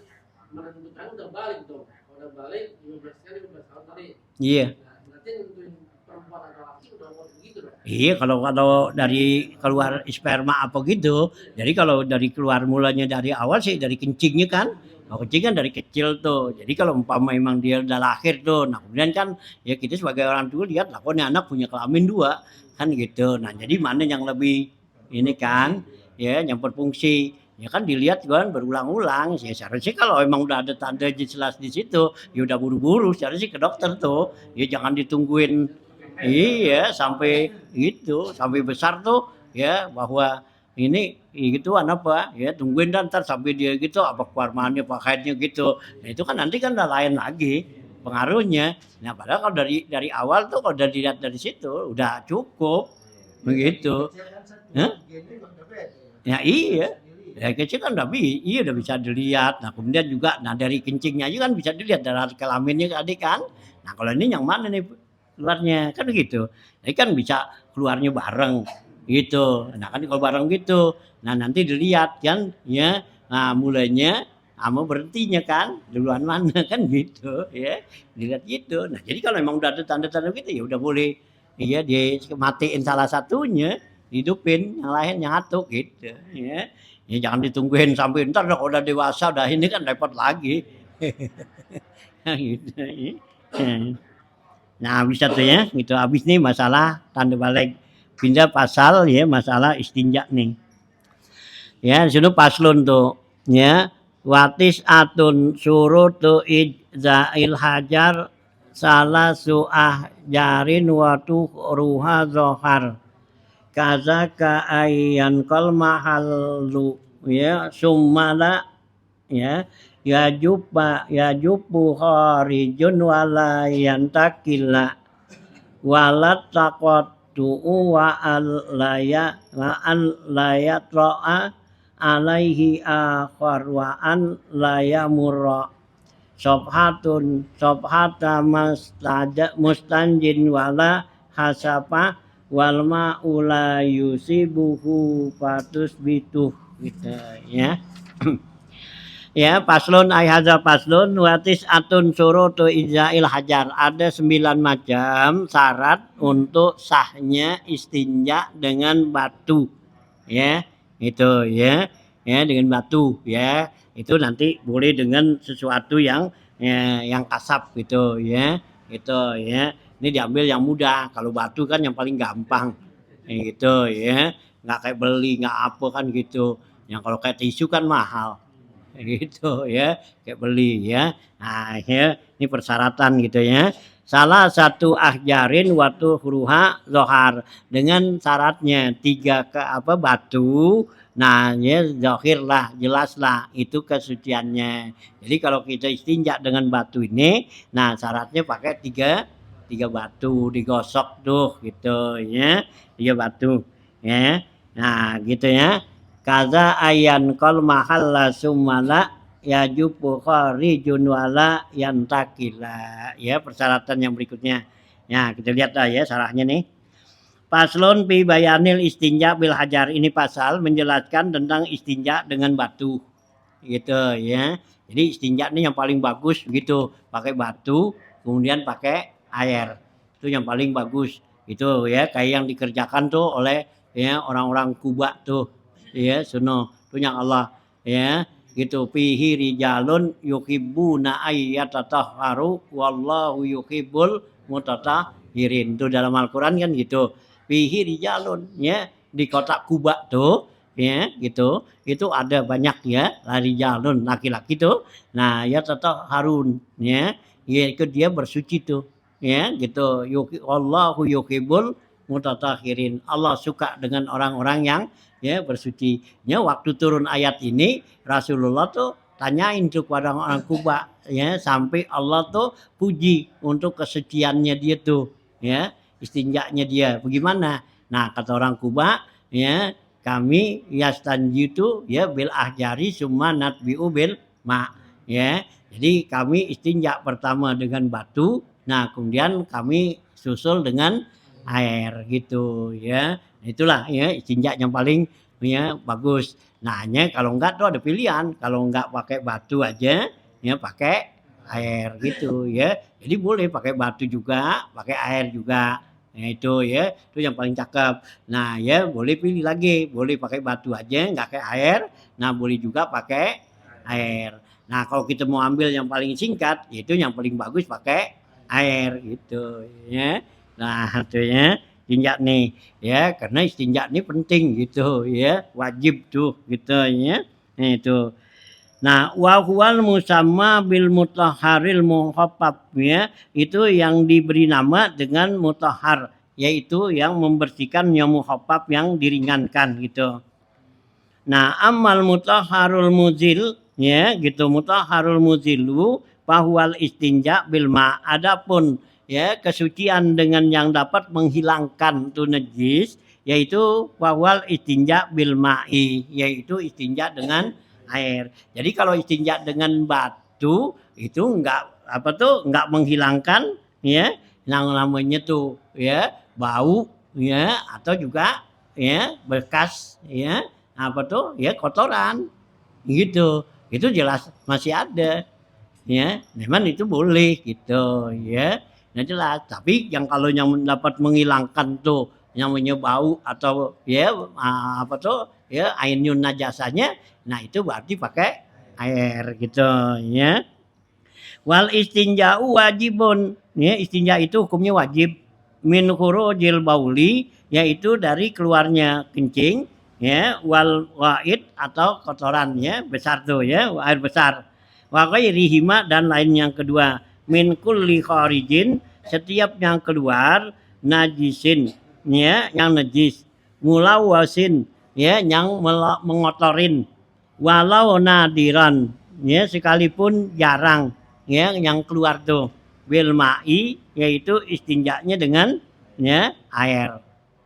menentukan udah balik dong. Kalau udah balik 15 kali 15 tahun tadi. Iya. Nah, berarti nentuin perempuan atau laki udah mau begitu dong. Iya, kalau dari keluar sperma apa gitu. Jadi kalau dari keluar mulanya dari awal sih dari kencingnya kan. Kalau kencing kan dari kecil tuh. Jadi kalau umpama memang dia udah lahir tuh. Nah kemudian kan ya kita sebagai orang tua lihat lah kok ini anak punya kelamin 2 kan gitu. Nah jadi mana yang lebih ini kan ya yang berfungsi. Ya kan dilihat kan berulang-ulang. Ya seharusnya kalau emang udah ada tanda jelas di situ, ya udah buru-buru seharusnya ke dokter tuh. Ya jangan ditungguin iya sampai gitu, sampai besar tuh ya bahwa ini gituan apa ya tungguin dan ntar sampai dia gitu apa keluarmannya pakaiannya gitu. Nah itu kan nanti kan udah lain lagi pengaruhnya. Nah padahal kalau dari awal tuh kalau udah dilihat dari situ udah cukup begitu. Hah? Ya iya. Ya kecil kan iya udah bisa dilihat. Nah kemudian juga nah dari kencingnya aja kan bisa dilihat dari kelaminnya tadi kan. Nah kalau ini yang mana nih keluarnya kan gitu. Jadi kan bisa keluarnya bareng gitu. Nah kan kalau bareng gitu, nah nanti dilihat kan ya. Nah mulainya sama berhentinya kan duluan mana kan gitu ya. Dilihat gitu. Nah jadi kalau memang udah ada tanda-tanda gitu ya udah boleh iya dimatiin salah satunya, hidupin yang lain nyatu gitu ya. Ya jangan ditungguin sampai ntar kalau udah dewasa udah ini kan repot lagi. Gitu. Nah bisa tuh ya gitu habis nih masalah tanda balik pindah pasal ya masalah istinja nih ya di sini paslon tuh ya watis atun surutu ijzail hajar salah suah jarin watu ruha zohar kaza ka ayan kal mahallu ya summala ya yajubu kharijun wala yantakila walat taqaddu wa an layat ra'a alaihi akhar wa an layamurra sobhata mustanjin wala hasapa wal ma'ula yusibuhu patus bituh gitu ya. Ya, paslon ayhazal paslon watis atun surutu izail hajar. Ada 9 macam syarat untuk sahnya istinja dengan batu. Ya, itu ya. Ya, dengan batu ya. Itu nanti boleh dengan sesuatu yang kasap gitu ya. Itu ya. Ini diambil yang mudah. Kalau batu kan yang paling gampang. Gitu ya. Enggak kayak beli, enggak apa kan gitu. Yang kalau kayak tisu kan mahal. Gitu ya kayak beli ya. Nah ya ini persyaratan gitu ya. Salah satu ahjarin waktu huruha zohar dengan syaratnya 3 batu. Nah ya zohir lah jelas lah itu kesuciannya. Jadi kalau kita istinja dengan batu ini, nah syaratnya pakai 3 batu digosok tuh gitu ya 3 batu ya. Nah gitu ya. Kaza ayan kal mahalla sumala yajubu kharijun wala yantakila. Ya persyaratan yang berikutnya. Ya kita lihat lah ya syarahnya nih. Paslon fi bayanil istinja bil hajar. Ini pasal menjelaskan tentang istinja dengan batu. Gitu ya. Jadi istinja ini yang paling bagus gitu. Pakai batu kemudian pakai air. Itu yang paling bagus. Itu ya kayak yang dikerjakan tuh oleh ya orang-orang Kuba tuh. Ya sunnah punya Allah ya gitu fihi rijalun yuhibbuna ayyatatahharu wallahu yuhibbul mutatahhirin itu dalam Al-Qur'an kan gitu fihi rijalun ya di kota Kuba tuh ya gitu itu ada banyak ya rijalun laki-laki tuh nah ya tatahharun ya itu dia bersuci tuh ya gitu wallahu yuhibbul mutatahhirin Allah suka dengan orang-orang yang ya bersucinya waktu turun ayat ini Rasulullah tuh tanyain tuh kepada orang Kuba ya sampai Allah tuh puji untuk kesuciannya dia tuh ya istinjanya dia bagaimana nah kata orang Kuba ya kami yastanjitu ya bil ahjari summa natbi'u bil ma ya jadi kami istinja pertama dengan batu nah kemudian kami susul dengan air gitu ya itulah ya istinja yang paling ya bagus. Nah, kalau enggak tuh ada pilihan. Kalau enggak pakai batu aja, ya pakai air gitu ya. Jadi boleh pakai batu juga, pakai air juga Nah, itu ya, itu yang paling cakep. Nah, ya boleh pilih lagi, boleh pakai batu aja, nggak kayak air. Nah, boleh juga pakai air. Nah, kalau kita mau ambil yang paling singkat, itu yang paling bagus pakai air gitu ya. Nah, itu ya istinja nih ya, karena istinja ini penting gitu ya, wajib tuh gitu ya. Nah, itu. Nah, wa huwal musamma bil mutahharil muhaffaf ya, itu yang diberi nama dengan mutahhar, yaitu yang membersihkan yang muhaffaf yang diringankan gitu. Nah, amal mutahharul muzil ya gitu, mutahharul muzilu bahwal istinja bil ma. Adapun ya kesucian dengan yang dapat menghilangkan tu najis, yaitu bahwal istinja bil ma'i, yaitu istinja dengan air. Jadi kalau istinja dengan batu itu enggak apa tuh, enggak menghilangkan ya yang namanya tuh ya bau ya, atau juga ya bekas ya apa tuh ya kotoran gitu, itu jelas masih ada ya, memang itu boleh gitu ya. Nah jelas, tapi yang kalau yang dapat menghilangkan tuh yang namanya bau atau ya apa tuh ya ainun najasanya, nah itu berarti pakai air gitu ya. Wal istinja'u wajibun ya, istinja itu hukumnya wajib min khurujil bauli, yaitu dari keluarnya kencing ya, wal waid atau kotoran ya besar tuh ya, air besar. Wa ghairihima dan lain yang kedua, min kulli kharijin, setiap yang keluar, najisin ya yang najis, mulawasin ya yang mengotorin, walau nadiran ya sekalipun jarang ya yang keluar tuh, bil ma'i yaitu istinjanya dengan ya air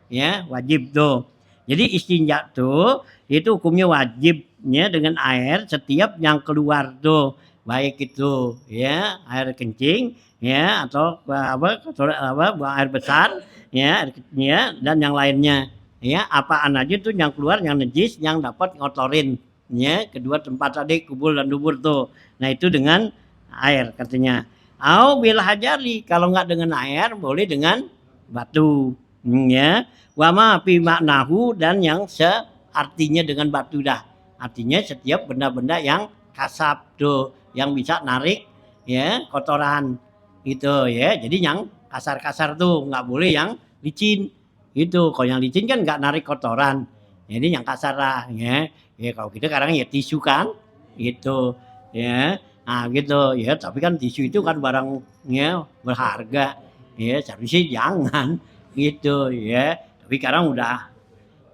ya, wajib tuh. Jadi istinja tuh itu hukumnya wajib ya dengan air setiap yang keluar tuh, baik itu ya air kencing ya atau buang air besar ya, ya dan yang lainnya ya, apaan aja tuh yang keluar yang najis yang dapat ngotorin ya kedua tempat tadi, kubul dan dubur tuh. Nah itu dengan air katanya. Au bil hajari, kalau nggak dengan air boleh dengan batu ya. Wama fi maknahu, dan yang seartinya dengan batu dah. Artinya setiap benda-benda yang kasab tuh, yang bisa narik ya kotoran gitu ya. Jadi yang kasar-kasar tuh nggak boleh yang licin gitu. Kalau yang licin kan nggak narik kotoran. Jadi yang kasar lah ya. Ya kalau kita sekarang ya tisu kan gitu ya. Nah gitu ya, tapi kan tisu itu kan barangnya berharga ya, seharusnya jangan gitu ya. Tapi sekarang udah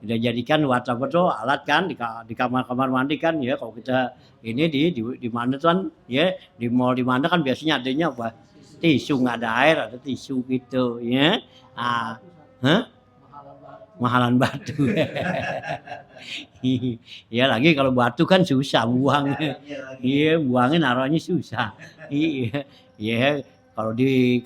jadikan apa tuh alat kan di kamar-kamar mandi kan ya. Kalau kita ini di mana kan ya, di mall di mana kan biasanya adanya apa, tisu, nggak ada air ada tisu gitu ya. Ah, hah? Mahalan batu. Ya lagi kalau batu kan susah buangnya. Iya, buangnya naruhnya susah. Iya, iya. Kalau di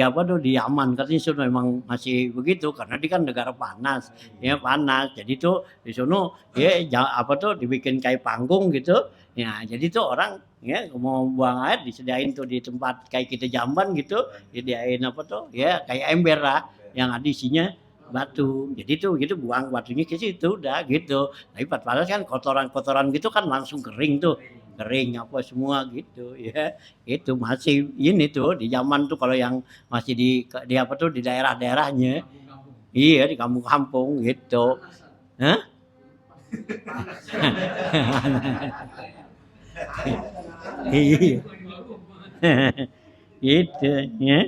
apa tuh di Yaman katanya itu memang masih begitu karena dia kan negara panas, ya panas. Jadi tuh di sono ya apa tuh dibikin kayak panggung gitu. Ya, jadi tuh orang ya mau buang air disediain tuh di tempat kayak kita jamban gitu, disediain apa tuh ya kayak ember lah yang ada isinya batu. Jadi tuh gitu buang batunya ke situ udah gitu. Tapi padahal kan kotoran-kotoran gitu kan langsung kering tuh. Kering apa semua gitu ya. Itu masih ini tuh di zaman tuh kalau yang masih di apa tuh di daerah-daerahnya. Iya di kampung-kampung gitu. Hah? Iya. Gitu ya.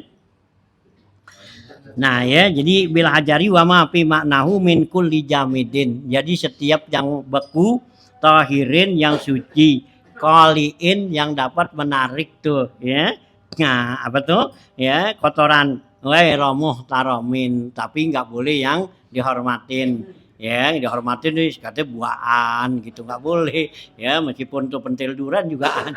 Nah ya, jadi bil hajari wa ma fi maknahu min kulli jamidin. Jadi setiap yang beku, tahirin yang suci, qaliin yang dapat menarik tuh ya. Nah, apa tuh? Ya, kotoran romuh taromin, tapi nggak boleh yang dihormatin. Ya, yang dihormatin nih katanya buaan gitu nggak boleh. Ya, meskipun tuh pentil duran juga.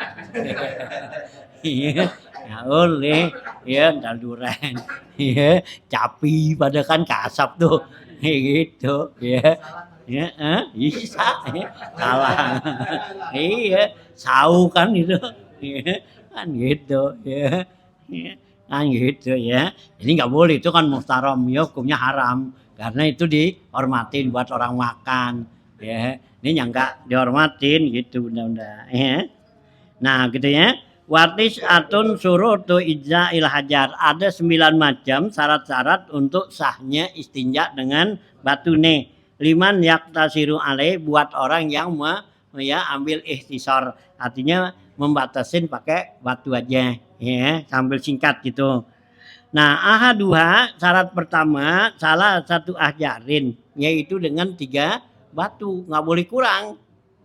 Iya, ya boleh ya entar duren ya, capi pada kan kasap tuh gitu ya. Ya bisa ya. Salah. Iya, sau kan itu ya, kan gitu ya. Ya. kan gitu ya. Jadi nggak boleh, itu kan muhtaram ya, hukumnya haram karena itu dihormatin buat orang makan ya. Ini yang nggak dihormatin gitu bunda-bunda ya. Nah gitu ya. Watis atun surutu ijza'il hajar. Ada 9 macam syarat-syarat untuk sahnya istinja dengan batu nih. Liman yaktasiru alaih, buat orang yang ya ambil ikhtisar. Artinya membatasin pakai batu aja ya, sambil singkat gitu. Nah, ahaduha syarat pertama salah satu ahjarin, yaitu dengan 3 batu, nggak boleh kurang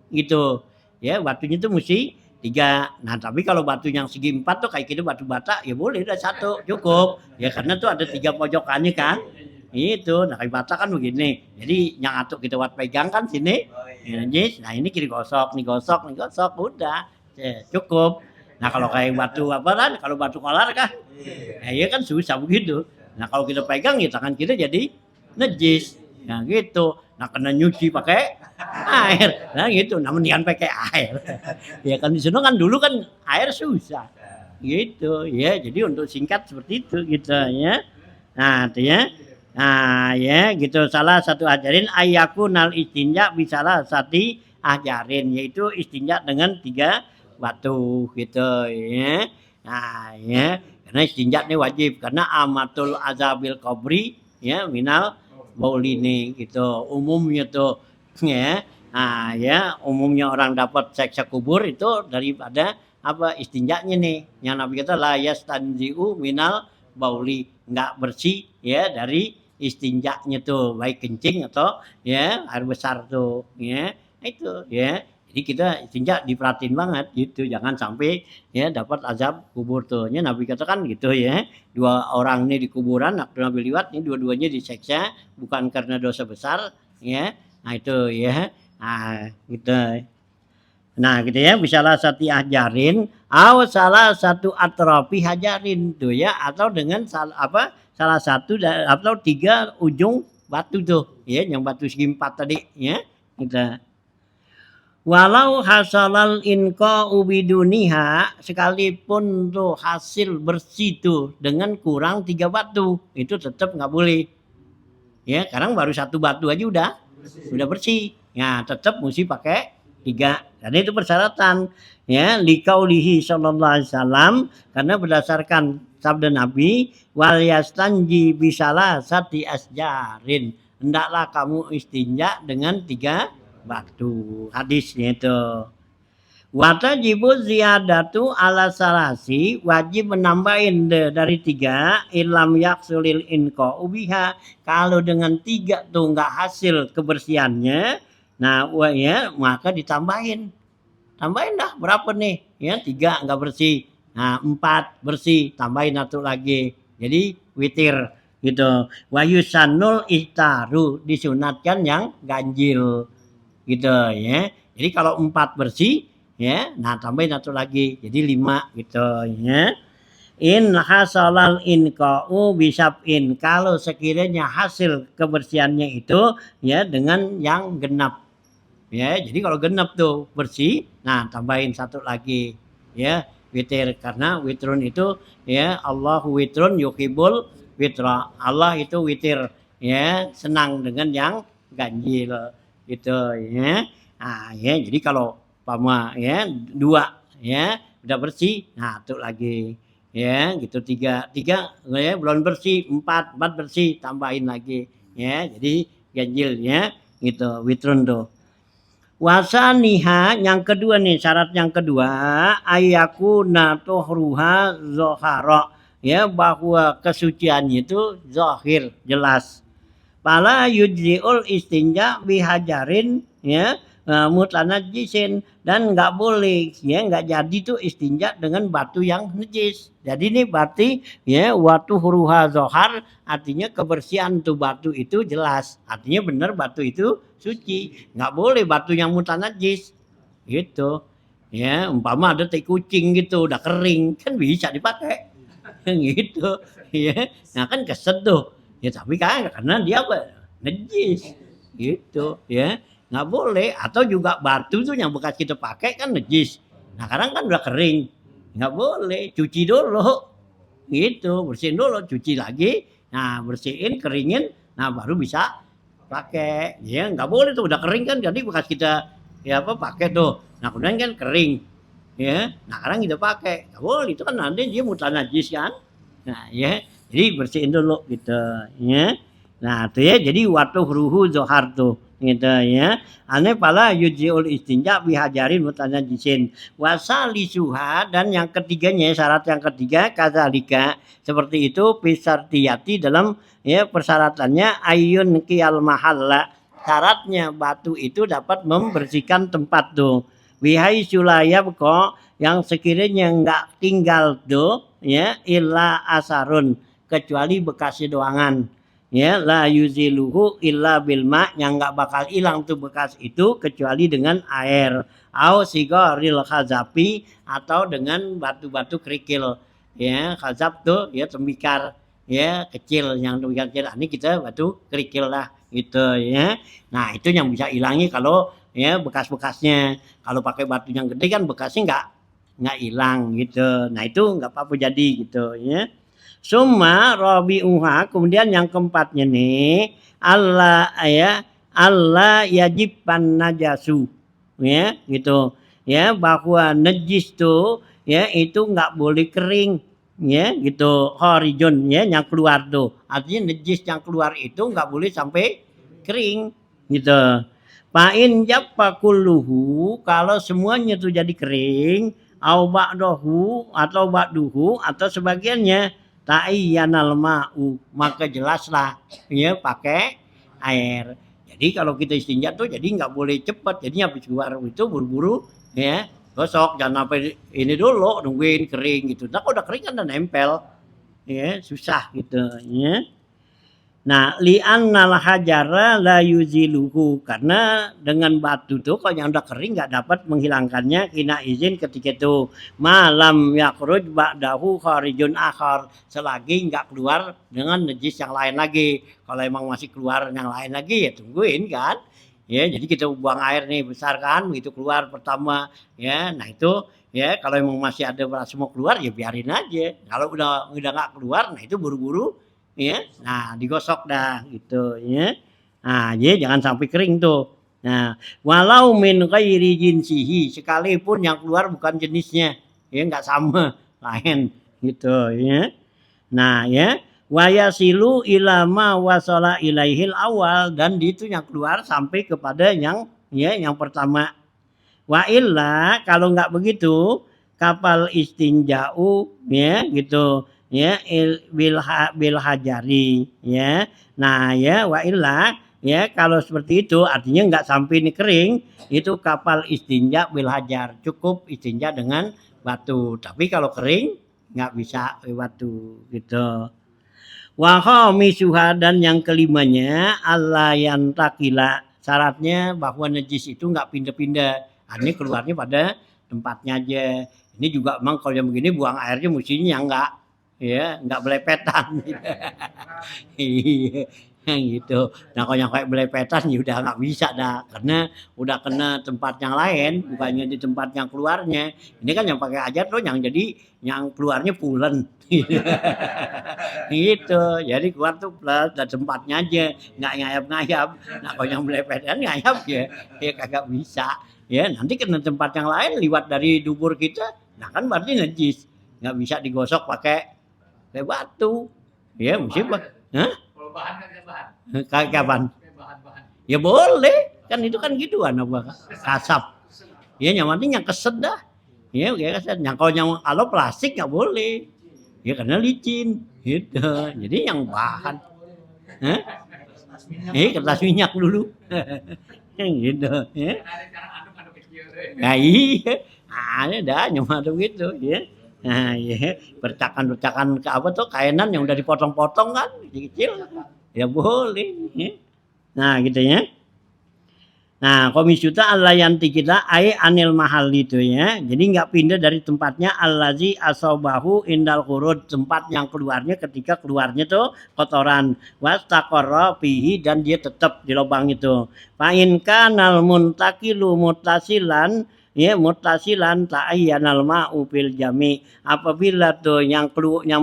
gitu. Ya, batunya itu mesti 3. Nah, tapi kalau batu yang segi 4 tuh kayak gitu batu bata, ya boleh udah 1 cukup. Ya karena tuh ada 3 pojokannya kan. Itu, nah kayak bata kan begini. Jadi yang atuk kita buat pegang kan sini. Nah, ini kiri gosok, nih gosok, udah. Ya, cukup. Nah, kalau kayak batu apa kan, kalau batu kolar kan, ya kan susah begitu. Nah, kalau kita pegang ya tangan kita jadi najis. Nah, gitu. Nah, kena nyuci pakai air. Nah, gitu. Nah, mendingan pakai air. Ya kan di sana kan dulu kan air susah. Gitu ya. Jadi untuk singkat seperti itu gitu ya. Nah, itu ya. Nah, ya gitu, salah satu ajarin ayakunal istinja bisalah sati ajarin, yaitu istinja dengan 3 batu gitu ya. Nah, ya. Karena istinja ini wajib karena amatul azabil qabri ya minal baulini gitu. Umumnya tuh ya. Nah, ya umumnya orang dapat seksa kubur itu daripada apa istinjanya nih. Yang Nabi kata la yastanzi'u minal bauli, enggak bersih ya dari istinjaknya tuh, baik kencing atau ya air besar tuh ya. Itu ya. Jadi kita istinja diperhatiin banget gitu, jangan sampai ya dapat azab kubur tuh. Ya Nabi katakan gitu ya. 2 orang ini di kuburan waktu Nabi liwat, ini dua-duanya diseksa bukan karena dosa besar ya. Nah itu ya. Nah gitu. Nah gitu ya, bisalah satu ajarin salah satu atrofi hajarin tuh ya, atau dengan salah satu atau 3 ujung batu tuh ya, yang batu segi 4 tadi ya kita. Walau hasalal inqa ubiduniha, sekalipun tuh hasil bersih tuh dengan kurang 3 batu itu tetap nggak boleh ya. Sekarang baru 1 batu aja udah bersih ya, tetap mesti pakai 3. Jadi itu persyaratan ya, liqaulihi sallallahu alaihi wasallam, karena berdasarkan sabda Nabi, wal yastanji bisalah sati asjarin, hendaklah kamu istinja dengan 3 batu. Hadisnya itu. Watajibu ziyadatu ala salasi, wajib menambahin dari 3 ilam yaksulil inqa ubiha, kalau dengan 3 tuh nggak hasil kebersihannya, nah ya maka ditambahin dah berapa nih ya, 3 nggak bersih, nah 4 bersih, tambahin 1 lagi, jadi witir gitu. Wayusanul ihtaru, disunatkan yang ganjil gitu ya. Jadi kalau 4 bersih ya, nah tambahin 1 lagi jadi 5 gitu ya. In hasalal inqa'u bisab'in, kalau sekiranya hasil kebersihannya itu ya dengan yang genap ya. Jadi kalau genap tuh bersih, nah tambahin 1 lagi ya, witir, karena witrun itu ya, Allahu witrun yuhibbul witra, Allah itu witir ya, senang dengan yang ganjil gitu ya. Nah ya, jadi kalau pama ya 2 ya udah bersih, nah 1 lagi ya gitu. 3 ya belum bersih, 4 bersih, tambahin lagi ya, jadi ganjil ya gitu, witrun tuh. Wasaniha, yang kedua nih, syarat yang kedua, ayakuna tuhruha zohara ya, bahwa kesuciannya itu zahir, jelas. Pala yujziul istinja bihajarin ya, mutanajisin, dan nggak boleh ya, nggak jadi tuh istinja dengan batu yang najis. Jadi ini berarti ya watu huruha zohar, artinya kebersihan tuh batu itu jelas, artinya benar batu itu suci. Nggak boleh batu yang mutanajis gitu ya. Umpama ada tai kucing gitu udah kering kan bisa dipakai gitu ya. Nah kan keset tuh ya, tapi kan karena dia apa, najis gitu ya, nggak boleh. Atau juga batu tuh yang bekas kita pakai kan najis, nah sekarang kan udah kering, nggak boleh, cuci dulu gitu, bersihin dulu, cuci lagi, nah bersihin, keringin, nah baru bisa pakai. Ya nggak boleh tuh udah kering kan, jadi bekas kita ya apa pakai tuh, nah kemudian kan kering, ya, nah sekarang kita pakai, nggak boleh itu kan nanti dia mutan najis kan, nah ya, jadi bersihin dulu gitu, ya. Nah itu ya, jadi waktu ruhu zohar tuh, gitu ya. Ane pala yujiul istinja bihajarin mutanajisin wasali suha, dan yang ketiganya syarat yang ketiga kazalika seperti itu pisartiyati dalam ya persyaratannya ayun qiyal mahalla, syaratnya batu itu dapat membersihkan tempat tuh bihai sulaya kok yang sekiranya nggak tinggal tuh ya illa asarun kecuali bekasnya doangan ya la yuziluhu illa bilma, yang nggak bakal hilang tuh bekas itu kecuali dengan air au sigoril khazapi, atau dengan batu-batu kerikil ya. Khazab tuh ya tembikar ya kecil, yang tembikar kecil ini kita batu kerikil lah gitu ya. Nah itu yang bisa hilangi kalau ya bekas-bekasnya. Kalau pakai batu yang gede kan bekasnya nggak hilang gitu. Nah itu nggak apa-apa jadi gitu ya. Summa rabi'uha, kemudian yang keempatnya nih Allah ya, Allah yajiban najasu ya gitu ya, bahwa najis tuh ya itu nggak boleh kering ya gitu, horizon ya yang keluar tuh, artinya najis yang keluar itu nggak boleh sampai kering gitu. Fa'in jappa kulluhu, kalau semuanya tuh jadi kering, au ba'dahu atau ba'duhu atau sebagiannya, ta'iyyanal ma'u, maka jelaslah ya pakai air. Jadi kalau kita istinja tuh jadi nggak boleh cepat, jadinya habis keluar itu buru-buru ya gosok, jangan sampai ini dulu nungguin kering gitu. Nah kalau udah kering kan udah nempel ya susah gitu ya. Nah, li'annal hajara la yuziluhu, karena dengan batu tuh kalau yang udah kering nggak dapat menghilangkannya kina izin ketika itu malam yakhruj ba'dahu kharijun akhar, selagi nggak keluar dengan najis yang lain lagi. Kalau emang masih keluar yang lain lagi ya tungguin kan. Ya, jadi kita buang air nih besar kan, begitu keluar pertama ya. Nah itu ya kalau emang masih ada beras mau keluar ya biarin aja. Kalau udah nggak keluar, nah itu buru-buru ya, nah digosok dah gitu ya. Nah, jadi jangan sampai kering tuh. Nah, walau min ghairi jinsihi, sekalipun yang keluar bukan jenisnya, ya nggak sama, lain gitu ya. Nah, ya, wayasilu ilama wasala ilaihil awal, dan itu yang keluar sampai kepada yang ya yang pertama. Wa illa kalau nggak begitu kapal istinjau ya gitu ya bil hajari ya. Nah ya wa illa ya kalau seperti itu artinya nggak sampai ini kering, itu kapal istinja bil hajar, cukup istinja dengan batu. Tapi kalau kering nggak bisa batu gitu. Wa khamisuha, dan yang kelimanya Allah yang takila, syaratnya bahwa najis itu nggak pindah-pindah. Ini keluarnya pada tempatnya aja. Ini juga emang kalau yang begini buang airnya mestinya nggak ya nggak belepetan iya gitu. Nah kalau yang kayak belepetan ya udah nggak bisa dah, karena udah kena tempat yang lain, bukannya di tempat yang keluarnya. Ini kan yang pakai ajar tuh yang jadi yang keluarnya pulen gitu, jadi keluar tuh plus dan tempatnya aja nggak ngayap-ngayap. Nah kalau yang belepetan ngayap ya kagak bisa ya, nanti kena tempat yang lain liwat dari dubur kita, nah kan berarti najis, nggak bisa digosok pakai batu ya, mesti hah? Kalau bahan kan bahan. Kapan? Bahan-bahan. Ya boleh, kan itu kan gituan apa kasap. Ya yang penting yang keset dah. Ya kayak keset. Yang kalau plastik nggak boleh. Ya karena licin gitu. Jadi yang bahan. Hah? Kertas minyak dulu. Yang gitu ya. Sekarang aduk-aduk kecil deh. Nah iya. Ada dah nyoba gitu ya. Nah, ya, bercakan-bercakan ke apa tuh kainan yang udah dipotong-potong kan kecil, ya boleh. Ya. Nah, gitu ya. Nah, komisuta Allah yang kita ai anil mahal itu ya. Jadi nggak pindah dari tempatnya allazi asobahu indal khurud, tempat yang keluarnya ketika keluarnya tuh kotoran, wastaqarra fihi, dan dia tetap di lubang itu. Fa in kanal muntakilu muttasilan ya mutasilan ta'ayyanal ma'u fil jami. Apabila tuh yang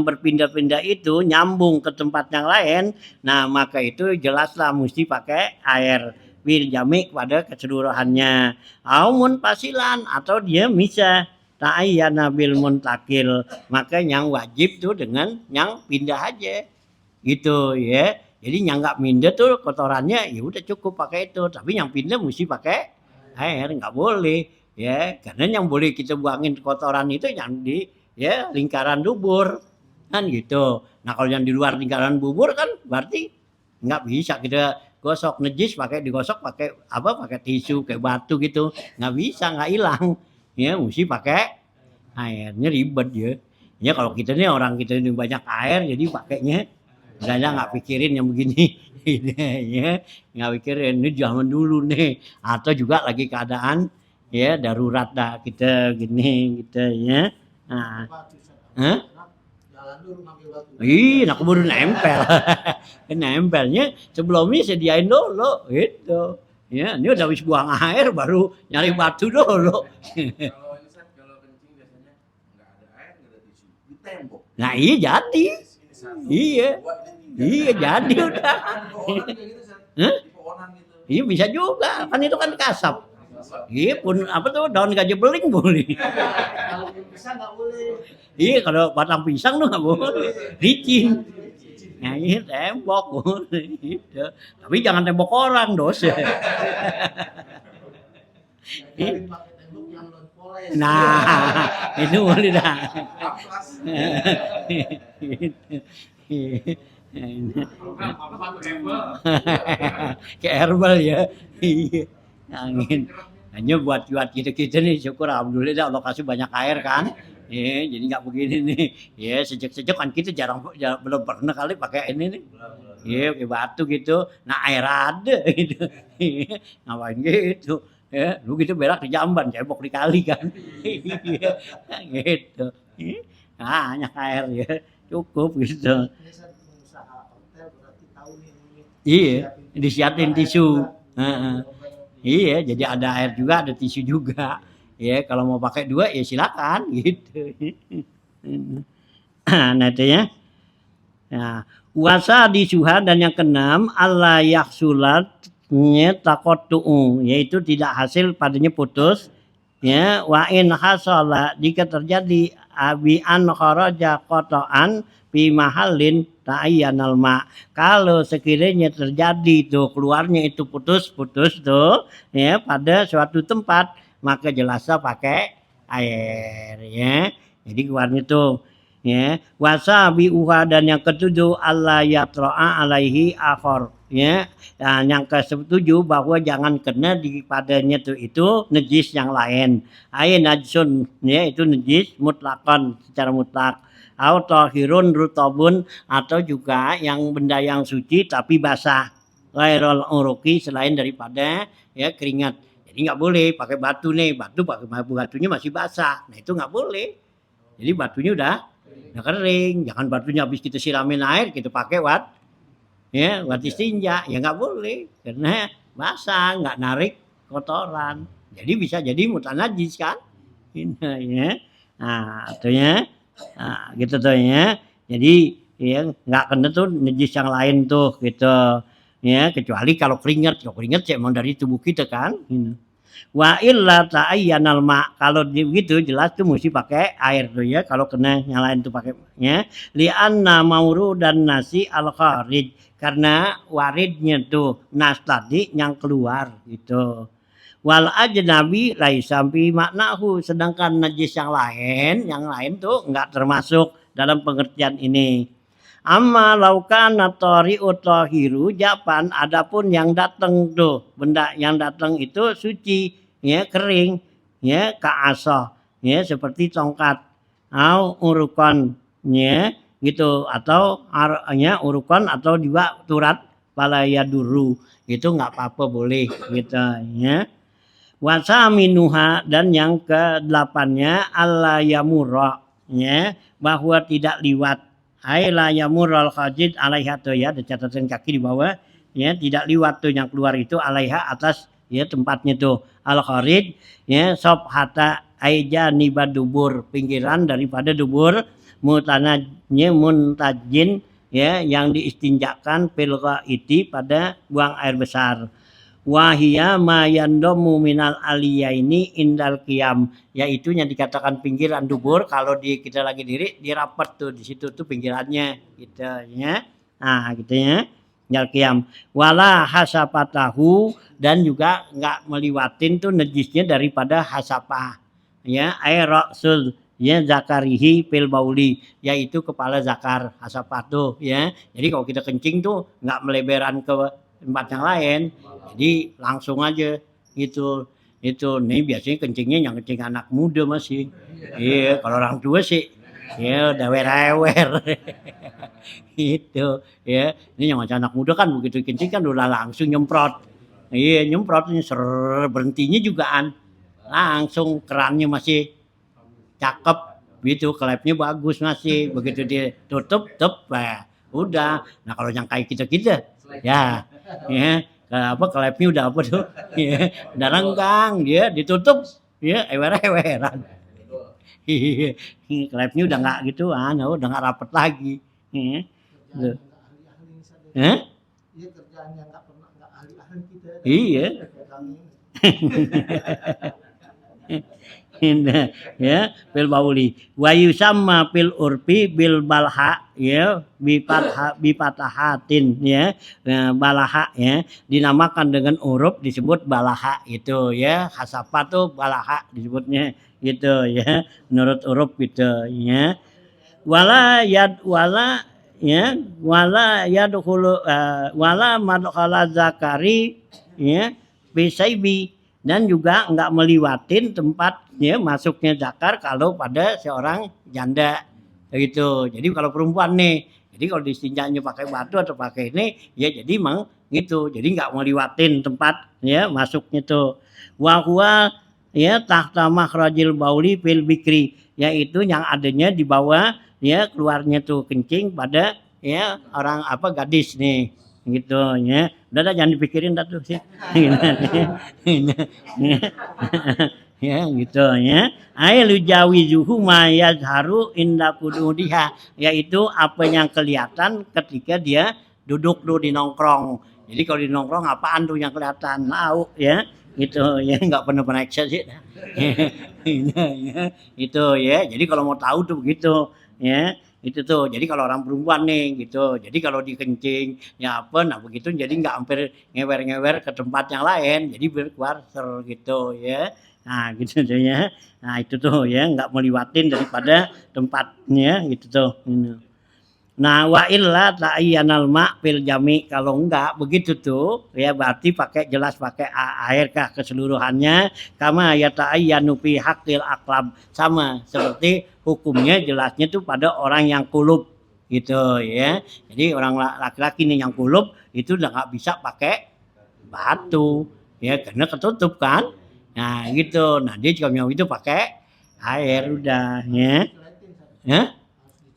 berpindah-pindah itu nyambung ke tempat yang lain, nah maka itu jelaslah mesti pakai air fil jami pada keseluruhannya. Aumun pasilan atau dia bisa ta'ayyana bil muntakil, maka yang wajib tuh dengan yang pindah aja gitu ya. Jadi yang nggak pindah tuh kotorannya ya udah cukup pakai itu, tapi yang pindah mesti pakai air, nggak boleh ya, karena yang boleh kita buangin kotoran itu yang di ya lingkaran dubur kan gitu. Nah kalau yang di luar lingkaran dubur kan berarti nggak bisa kita gosok, najis pakai digosok pakai apa, pakai tisu kayak batu gitu, nggak bisa, nggak hilang ya, mesti pakai airnya, ribet ya. Ya kalau kita nih orang kita ini banyak air jadi pakainya nggak pikirin yang begini ya, nggak pikirin ini zaman dulu nih, atau juga lagi keadaan ya darurat dah kita gini gitu ya. Nah, Jalan dulu ngambil batu. iya, nak keburu nempel. Nempelnya sebelumnya sediain dulu gitu. Ya, ini udah habis buang air baru nyari batu dulu. Kalau ini Seth, kalau kencing biasanya nggak ada air, nggak ada tisu, di tembok. Nah iya jadi, Ini satu, iya, dua, ini tiga. iya jadi udah. Pohonan kayak gitu Seth. Hah? Di pohonan gitu. Iya bisa juga, kan itu kan kasap. Iya pun apa tuh daun gajah beling boleh. Kalau yang bisa nggak boleh. Iya kalau batang pisang tuh nggak boleh, licin. Nah ini tembok boleh gitu. Tapi jangan tembok orang dosa. Ngajarin pakai tembok yang non poles. Nah itu boleh dah. Amplas. Kayak herbal ya. Iya. Angin. Hanya buat kita nih syukur alhamdulillah Allah kasih banyak air kan. Ya, jadi nggak begini nih. Ya sejak kan kita jarang belum pernah kali pakai ini nih. Ya pakai batu gitu. Nah air ada gitu. Ngapain gitu. Ya, lu gitu berak di jamban, cebok di kali kan. Iya, gitu. Nah, banyak air ya. Cukup gitu. Ini saya pengusaha hotel berarti tahu nih. Iya, disiapin tisu. Heeh. Iya, jadi ada air juga, ada tisu juga. Ya, kalau mau pakai dua ya silakan gitu. Nah, itu ya. Nah, wasa disuha dan yang keenam Allah yaksulatnya takotu'u, yaitu tidak hasil padanya putus. Ya, wa in hasala jika terjadi abian kharaja qata'an fi mahallin ta'ayyanal ma. Kalau sekiranya terjadi tuh keluarnya itu putus-putus tuh ya pada suatu tempat, maka jelaslah pakai air ya. Jadi keluarnya tuh ya wasabi uha dan yang ketujuh Allah yatra'a alaihi akhor ya. Nah, yang ketujuh bahwa jangan kena di padanya tuh itu najis yang lain. Ai najsun ya itu najis mutlakon secara mutlak. Au tahirun rutabun atau juga yang benda yang suci tapi basah. Ghairul uruki selain daripada ya keringat. Jadi nggak boleh pakai batu nih, batunya masih basah. Nah itu nggak boleh. Jadi batunya udah kering. Jangan batunya habis kita siramin air kita pakai wat istinja ya nggak boleh karena basah nggak narik kotoran. Jadi bisa jadi mutanajis kan. Ya. Nah itu ya. Nah, gitu tuh ya. Jadi ya nggak kena tuh najis yang lain tuh gitu. Ya kecuali kalau keringat sih emang dari tubuh kita kan. Wa illa ta'ayyanal ma, kalau begitu jelas tuh mesti pakai air tuh ya. Kalau kena yang lain tuh pakai ya. Li anna mauru dan nasi al kharij, karena waridnya tuh nas tadi yang keluar gitu. Wal ajnabi laisa fi maknahu, sedangkan najis yang lain tuh enggak termasuk dalam pengertian ini. Amma laukana tari'u tahiru japan, adapun yang datang tuh benda yang datang itu suci ya kering ya ka'asa ya seperti tongkat au urukan ya gitu atau urukan atau juga turat palaya duru itu enggak apa-apa boleh gitu ya. Wasa minuha dan yang ke-8-nya alla yamurra ya bahwa tidak liwat. Hai la yamurral khajid alaiha tuh ya, ada catatan kaki di bawah ya, tidak liwat tuh yang keluar itu alaiha atas ya tempatnya tuh. al kharij ya sop hata aija nibadubur pinggiran daripada dubur muntajin ya yang diistinjakan fil ghaiti pada buang air besar. Wahia mayandomu minal aliyaini indal qiyam, yaitu yang dikatakan pinggiran dubur kalau kita lagi diri di rapat tuh di situ tuh pinggirannya gitu ya. Nah gitu ya. Indal qiyam wala hasapatahu dan juga enggak meliwatin tuh najisnya daripada hasapah ya airasul ya zakarihi fil bauli, yaitu kepala zakar hasapah tuh ya. Jadi kalau kita kencing tuh enggak melebaran ke tempat yang lain, jadi langsung aja gitu. Itu nih biasanya kencingnya yang kencing anak muda masih. Iya, kalau orang tua sih ya udah wer-wer. Gitu ya. Ini yang macam anak muda kan begitu kencing kan udah langsung nyemprot. Iya, nyemprot berhentinya jugaan langsung, kerannya masih cakep gitu, klepnya bagus masih. Begitu ditutup, udah. Nah kalau yang kayak kita ya klepnya udah apa tuh ya, udah renggang dia ditutup ya ewer-eweran. Klepnya udah nggak gituan, udah nggak rapet lagi. Iya kerjaannya nggak ahli-ahli kita. Iya. Ya fil bauli wa yusamma fil urfi bil balha ya bipatahatin ya. Nah, balaha ya dinamakan dengan uruf disebut balaha itu ya, hasapa tuh balaha disebutnya gitu ya menurut uruf gitu ya. Wala yadkhulu wala madkhala zakari ya bisaibi, dan juga enggak meliwatin tempat ya masuknya zakar kalau pada seorang janda gitu. Jadi kalau perempuan nih, jadi kalau distinjanya pakai batu atau pakai ini ya jadi memang gitu. Jadi enggak meliwatin tempat ya masuknya tuh. Wa huwa ya tahta makhrajil bauli fil bikri, yaitu yang adanya di bawah ya keluarnya tuh kencing pada ya orang gadis nih gitu ya. Udah jangan dipikirin dah tuh sih. Ya gitu ya. Ailu jawizuhu ma yazharu inda qududiha, yaitu apa yang kelihatan ketika dia duduk tuh di nongkrong. Jadi kalau di nongkrong apaan tuh yang kelihatan? Lauk ya. Gitu ya, enggak pernah ekses sih. Itu ya. Jadi kalau mau tahu tuh begitu ya. Itu tuh, jadi kalau orang perempuan nih gitu, jadi kalau dikencing ya apa, nah begitu jadi nggak hampir ngewer-ngewer ke tempat yang lain, jadi berkeluar gitu ya. Nah gitu tuh ya, nah itu tuh ya nggak meliwatin daripada tempatnya gitu tuh. Nah wa illa ta'ayyanal ma' fil jami, kalau enggak begitu tuh ya berarti jelas pakai air kah keseluruhannya, kama ya ta'ayyanu fi haqqil aqlab, sama seperti hukumnya jelasnya tuh pada orang yang kulub gitu ya. Jadi orang laki-laki nih yang kulub itu udah nggak bisa pakai batu ya karena ketutup kan. Nah gitu, nah dia juga mau itu pakai air udah ya.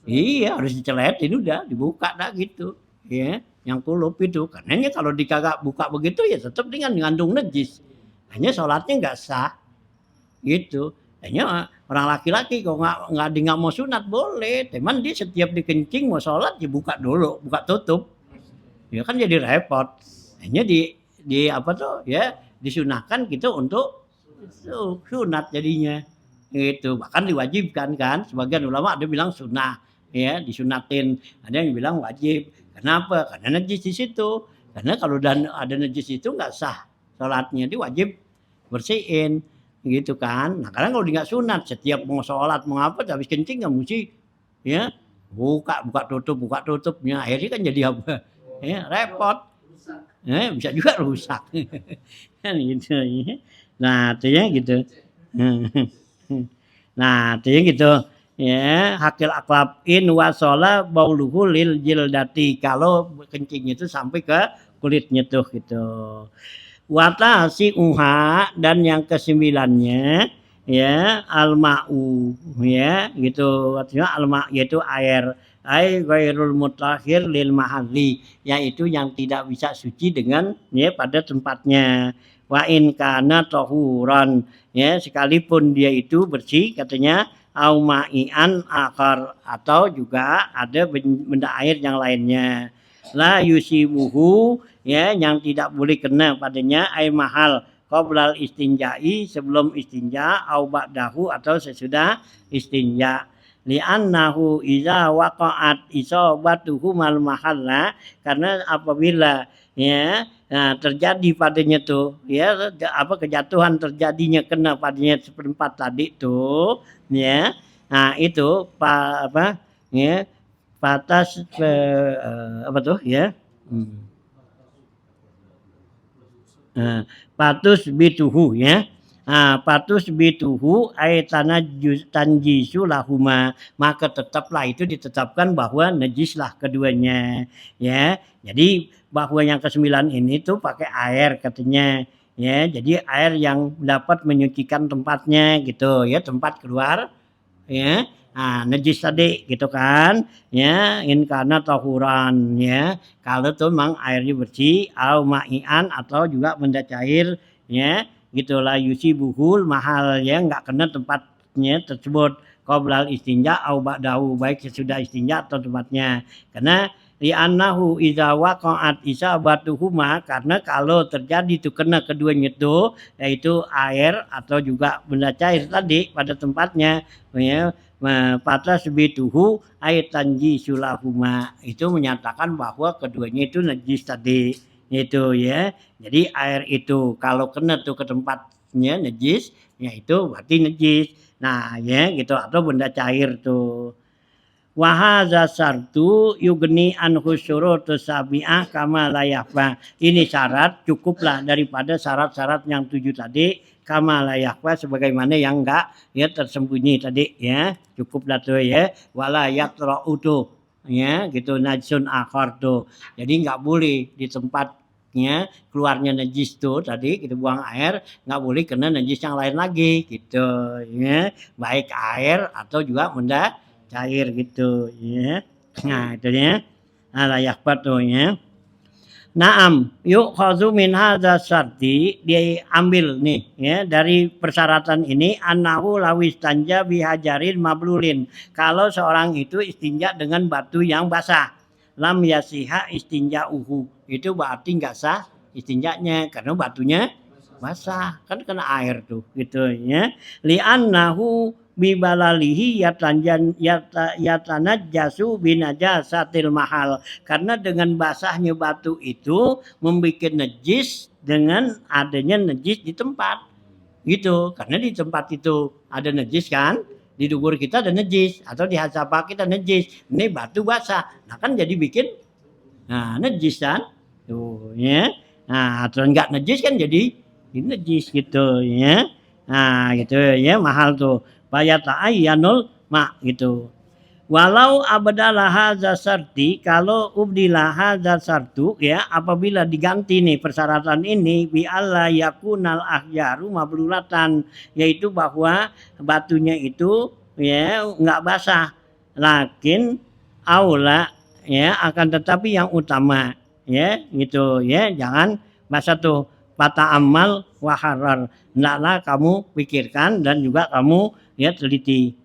Iya harus diceletin udah dibuka dah gitu ya yang kulub itu, karena kalau dikagak buka begitu ya tetap dengan mengandung najis, hanya sholatnya nggak sah gitu. Hanya orang laki-laki kalau nggak mau sunat boleh, teman dia setiap dikencing mau sholat ya buka dulu, buka tutup ya kan jadi repot. Hanya di apa tuh ya disunahkan gitu untuk sunat jadinya gitu, bahkan diwajibkan kan, sebagian ulama ada bilang sunnah ya disunatin, ada yang bilang wajib. Kenapa? Karena najis di situ, karena kalau ada najis itu nggak sah sholatnya, dia wajib bersihin gitu kan. Nah karena kalau dia nggak sunat, setiap mau sholat mau apa habis kencing nggak mesti ya buka tutupnya, akhirnya kan jadi apa ya repot bisa juga rusak kan gitu ya. Nah artinya gitu. Nah artinya gitu ya, hakil aklab in wasola bauluhu lil jildati, kalau kencingnya itu sampai ke kulitnya tuh gitu. Wata si uha, dan yang kesembilannya ya alma'u ya gitu, artinya alma yaitu air, ai ghairul mutahhir lil mahalli, yaitu yang tidak bisa suci dengan ya pada tempatnya. wa in kana tahuran, ya sekalipun dia itu bersih katanya, au ma'ian akar, atau juga ada benda air yang lainnya. La yusibuhu, ya yang tidak boleh kena padanya air mahal qoblal istinja'i, sebelum istinja, au ba'dahu, atau sesudah istinja. Li'annahu iza waqa'at isabatuhu mal mahalla, karena apabila ya terjadi padanya tuh ya kejatuhan terjadinya kena padanya seperempat tadi tuh ya, nah itu ya batas apa tuh ya, patus bituhu ya. Patus bituhu ayatana tanjisu lahuma, maka tetaplah itu ditetapkan bahwa najislah keduanya ya. Jadi bahwa yang ke-9 ini tuh pakai air katanya ya. Jadi air yang dapat menyucikan tempatnya gitu ya, tempat keluar ya. Najis tadi gitu kan ya, in kana tahuran ya, kalau tuh memang airnya bersih, au ma'ian, atau juga benda cair ya gitu, la yusibuhul mahal ya, enggak kena tempatnya tersebut, qoblal istinja au ba'dahu, baik sesudah istinja atau tempatnya. Karena li'annahu idza waqa'at isabatuhuma, karena kalau terjadi itu kena keduanya itu yaitu air atau juga benda cair tadi pada tempatnya ya, patas bituhu aytanji sulahuma, itu menyatakan bahwa keduanya itu najis tadi itu ya. Jadi air itu kalau kena tuh ke tempatnya najis, ya itu berarti najis. Nah ya gitu, atau benda cair tuh. Wa hadza sartu yugni an syurutus sabi'ah kama la yakhfa. Ini syarat cukuplah daripada syarat-syarat yang 7 tadi, kama la yakhfa, sebagaimana yang enggak ya tersembunyi tadi ya. Cukuplah tuh ya. Wala yatra'u tuh ya gitu, najsun akhar tuh. Jadi enggak boleh di tempatnya keluarnya najis tuh tadi kita buang air, enggak boleh kena najis yang lain lagi gitu ya. Baik air atau juga benda cair gitu ya. Nah itu ya, layak tuh ya. Naam, yuk khazu min hadza syarti, diambil nih ya dari persyaratan ini, annahu lawis tanja bihajarin mablulin, kalau seorang itu istinja dengan batu yang basah, lam yasiha istinja itu berarti enggak sah istinjanya karena batunya basah, kan kena air tuh gitu ya. Li'annahu bibalalihi yatanajjasu binajasatil mahal, karena dengan basahnya batu itu membuat najis dengan adanya najis di tempat gitu, karena di tempat itu ada najis kan, di dubur kita ada najis atau di hasabah kita najis, ini batu basah, nah kan jadi bikin najis kan tuh ya. Nah atau enggak najis kan jadi najis gitu ya. Nah gitu ya, mahal tuh bayata'ayyanul ma gitu. Walau abadalah hadza syarti, kalau ubdilah hadza syartu ya, apabila diganti nih persyaratan ini bi alla yakunal ahjaru mablulatan, yaitu bahwa batunya itu ya enggak basah, lakin aula ya, akan tetapi yang utama ya gitu ya, jangan basah tuh, fata amal waharar, hendaklah kamu pikirkan dan juga kamu ya teliti.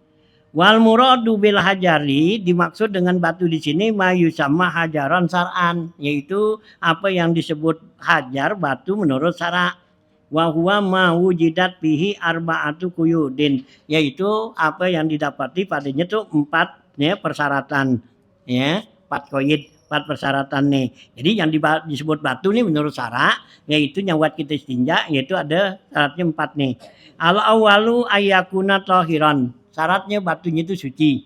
Wal muradu bil hajari, dimaksud dengan batu di sini mayusama hajaran sar'an, yaitu apa yang disebut hajar, batu menurut syara'. Wa huwa ma wujidat bihi arba'atu quyudin, yaitu apa yang didapati padanya tuh 4 ya persyaratan ya, 4 koid, 4 persyaratan nih. Jadi yang disebut batu nih menurut syara', yaitu yang buat kita istinja, yaitu ada syaratnya 4 nih. Al awalu ayyakuna tahiran, syaratnya batunya itu suci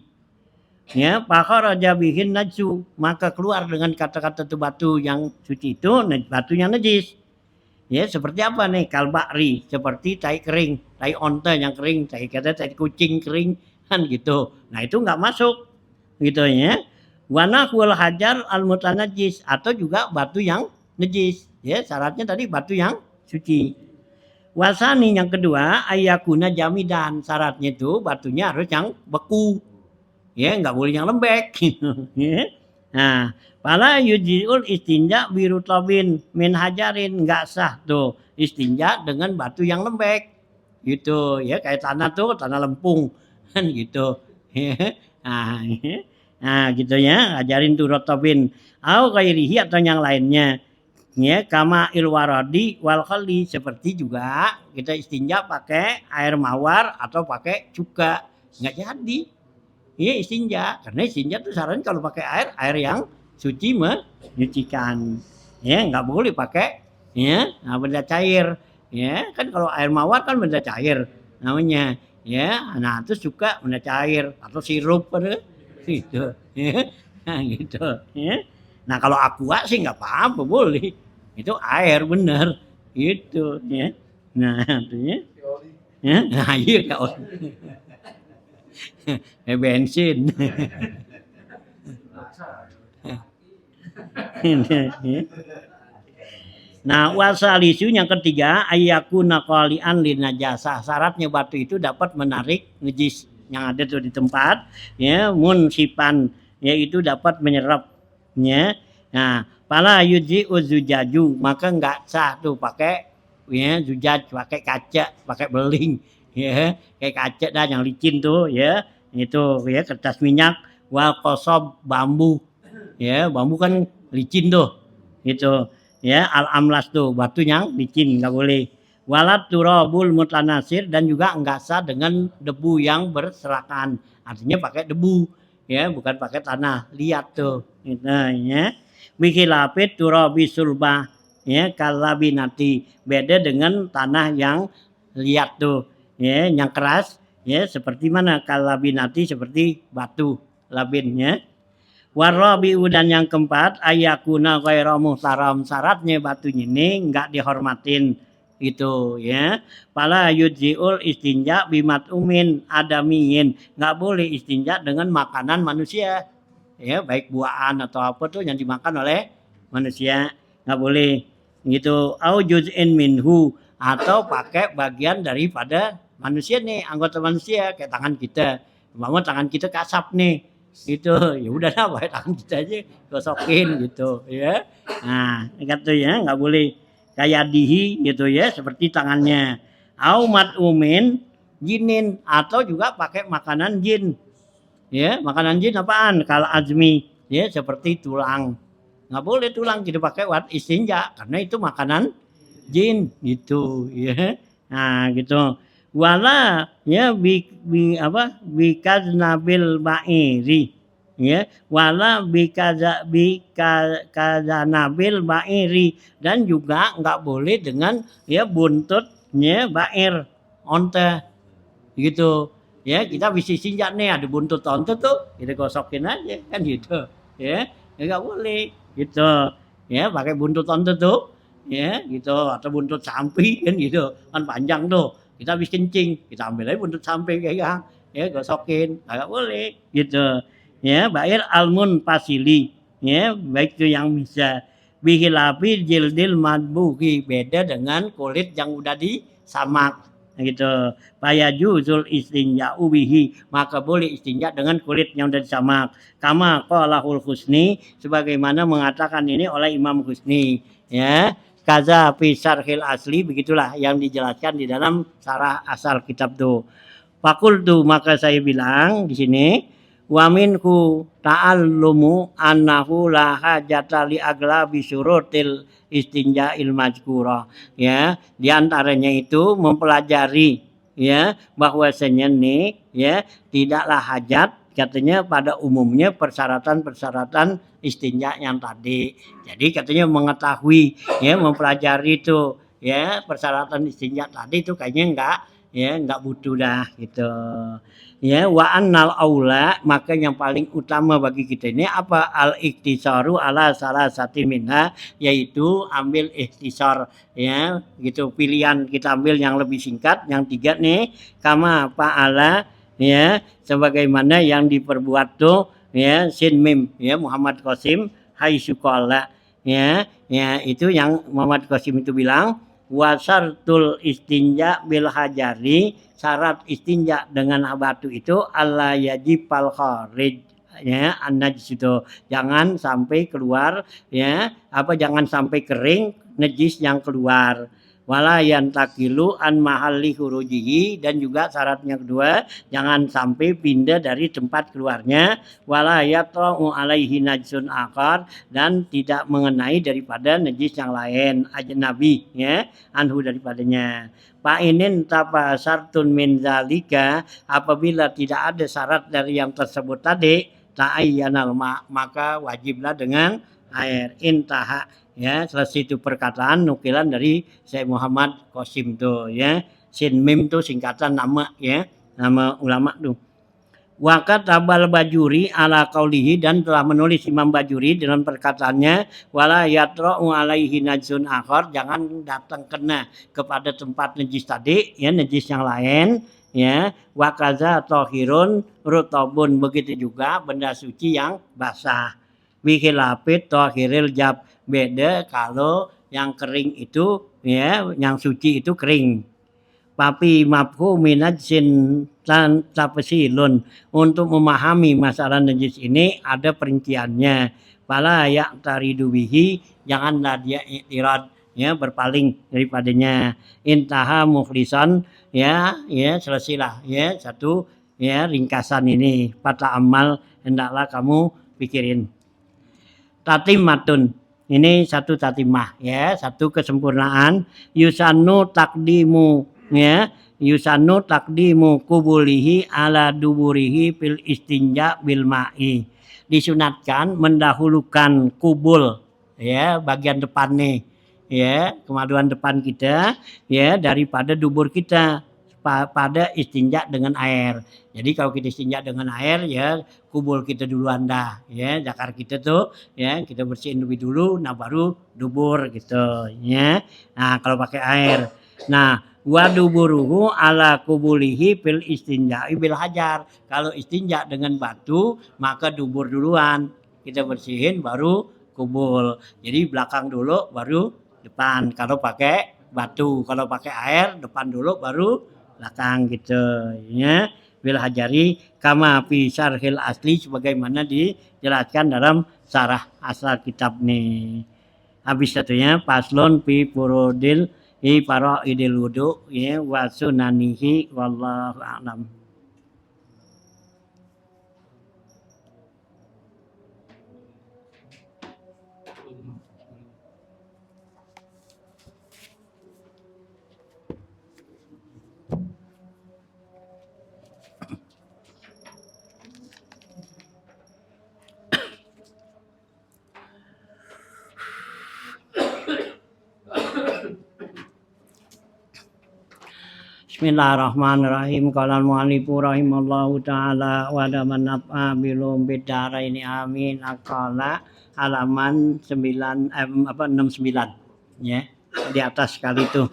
ya. Fakharaja bihin najsu, maka keluar dengan kata-kata itu batu yang suci itu batu yang najis ya. Seperti apa nih? Kalbakri, seperti tai kering, tai onta yang kering, tai kucing kering kan gitu, nah itu enggak masuk gitu ya. Wanahul hajar al mutanajis, atau juga batu yang najis ya, syaratnya tadi batu yang suci. Wasani yang kedua ayakuna jamidan, syaratnya itu batunya harus yang beku ya, enggak boleh yang lembek gitu ya. Nah, pala yujiul istinja birutobin min hajarin, nggak sah tuh istinja dengan batu yang lembek gitu ya, kayak tanah tuh tanah lempung kan gitu. Nah, nah gitu ya, ajarin tuh rotobin au kairihi atau yang lainnya ya, kama ilwarodi wal khali, seperti juga kita istinja pakai air mawar atau pakai cuka, nggak jadi. Iya istinja, karena istinja tuh saran kalau pakai air yang suci menyucikan. Ya, nggak boleh pakai ya, nah, benda cair. Ya, kan kalau air mawar kan benda cair namanya. Ya, nah terus juga benda cair atau sirup pada gitu. Ya, nah, gitu. Ya. Nah kalau aqua sih nggak apa-apa boleh. Itu air bener gitu ya. Nah, artinya ya, nah iya kau. Bensin. Nah, wasalisu yang ketiga ayakuna qalian linajasah. Syaratnya batu itu dapat menarik najis yang ada tuh di tempat, ya, munsipan, yaitu dapat menyerapnya. Nah, pala yuji uzujaju, maka enggak sah tuh pakai ya zujaj, pakai kaca, pakai beling, ya, kayak kaca dah yang licin tuh, ya. Itu ya kertas minyak, wal kosob bambu. Ya, bambu kan licin tuh. Itu ya al amlas tuh batu yang licin nggak boleh. Walat turabul mutanasir, dan juga enggak sah dengan debu yang berserakan, artinya pakai debu ya, bukan pakai tanah liat tuh nah ya. Bikilapit turabi sulbah ya, kalabinati, beda dengan tanah yang liat tuh ya, yang keras ya, seperti mana kalabinati, seperti batu labinnya. Warabi'u, dan yang keempat ayakuna ghairu muhtaram, syaratnya batunya ini enggak dihormatin gitu ya. Pala yujziul istinja bimat umin adamiyin, enggak boleh istinja dengan makanan manusia ya, baik buahan atau apa tuh yang dimakan oleh manusia enggak boleh gitu. Au juz'in minhu, atau pakai bagian daripada manusia nih, anggota manusia kayak tangan kita, umpama tangan kita kasap nih gitu, ya udah lah pakai tangan kita aja gosokin gitu ya. Nah kata ya nggak boleh kayak dihi gitu ya, seperti tangannya. Aumat umin jinin, atau juga pakai makanan jin ya. Makanan jin apaan? Kal azmi ya, seperti tulang, nggak boleh tulang kita pakai buat istinja karena itu makanan jin gitu ya. Nah gitu. Wala ya bikaz nabil ba'iri ya, wala bikaza nabil ba'iri, dan juga nggak boleh dengan ya buntutnya ba'ir, onta gitu ya. Kita bisa sinjak nih ada buntut onta tuh kita gosokin aja kan gitu ya, nggak boleh gitu ya, pakai buntut onta tuh ya gitu, atau buntut sapi kan gitu kan panjang tuh, kita habis kencing kita ambil aja buntut sapi kayak ya, gosokin nggak boleh gitu ya. Bair almun pasili ya, baik itu yang bisa bihilafi jildil madbuhi, beda dengan kulit yang udah disamak gitu. Payajuzul istinja ubihi, maka boleh istinja dengan kulit yang udah disamak. Kama qalahul Husni, sebagaimana mengatakan ini oleh Imam Husni ya. Kaza fi syarhil asli, begitulah yang dijelaskan di dalam syarah asal kitab tuh. Fakultu, maka saya bilang di sini, wa minhu ta'allumu annahu la hajata li aglabi syurutil istinja'il mazkurah ya. Di antaranya itu mempelajari ya, bahwasanya nih ya tidaklah hajat katanya pada umumnya persyaratan-persyaratan istinja yang tadi. Jadi katanya mengetahui ya, mempelajari itu ya persyaratan istinja tadi itu kayaknya enggak butuh dah gitu. Ya, wa annal aula, maka yang paling utama bagi kita ini apa? Al iktisaru ala salasati minha, yaitu ambil ikhtisar ya, gitu, pilihan kita ambil yang lebih singkat, yang tiga nih, kama fa'ala ya, sebagaimana yang diperbuat tuh ya sin mim ya Muhammad Qasim haitsu qala ya, itu yang Muhammad Qasim itu bilang, wasartul istinja bil hajari, syarat istinja dengan batu itu Allah yajib al kharij ya an-najis itu. Jangan sampai keluar ya, jangan sampai kering najis yang keluar. Wala yantakilu an mahalli khurujihi, dan juga syaratnya kedua jangan sampai pindah dari tempat keluarnya. Wala yatra'u alaihi najsun akar, dan tidak mengenai daripada najis yang lain ajnabi ya anhu daripadanya. Pak inin tapa syartun min zalika, apabila tidak ada syarat dari yang tersebut tadi, ta'ayyanal maka wajiblah dengan air. Intaha ya, selesai itu perkataan nukilan dari Syekh Muhammad Qasim tuh ya. Sin mim tuh singkatan nama ya, nama ulama tuh. Wakat tabal Bajuri ala kaulihi, dan telah menulis Imam Bajuri dengan perkataannya wala yatra'u alaihi najsun akhar, jangan datang kena kepada tempat najis tadi ya, najis yang lain ya. Wakaza tohirun rutobun, begitu juga benda suci yang basah. Wihilapit tohiril jab, beda kalau yang kering itu ya, yang suci itu kering. Papi mafhu minajsin tafasilun, untuk memahami masalah najis ini ada perinciannya. Fala ya'taridu bihi, janganlah dia i'tirad ya, berpaling daripadanya. Intaha mukhlisan ya, selesailah ya satu ya ringkasan ini. Fata amal, hendaklah kamu pikirin. Tatimatun, ini satu tatimah ya, satu kesempurnaan. Yusanu takdimu ya, yusanu takdimu kubulihi ala duburihi fil istinja bil ma'i, disunatkan mendahulukan kubul ya, bagian depan nih ya, kemaluan depan kita ya, daripada dubur kita pada istinja dengan air. Jadi kalau kita istinja dengan air ya, kubul kita duluan dah ya, zakar kita tuh ya, kita bersihin lebih dulu, nah baru dubur gitu ya. Nah kalau pakai air, nah waduburuhu ala kubulihi fil istinja bil hajar, kalau istinja dengan batu maka dubur duluan, kita bersihin baru kubul. Jadi belakang dulu baru depan kalau pakai batu, kalau pakai air depan dulu baru belakang gitu ya. Bil hajari kama fi syarhil asli, sebagaimana dijelaskan dalam syarah asal kitab nih. Habis satunya paslon fi furudil faraidil wudu ya wa sunanihi wallahu a'lam. Bismillahirrahmanirrahim. Qala al-mu'allifu rahimallahu ta'ala wa daman naf'a bilum bidaraini amin. Aqala halaman 69 ya, di atas sekali itu.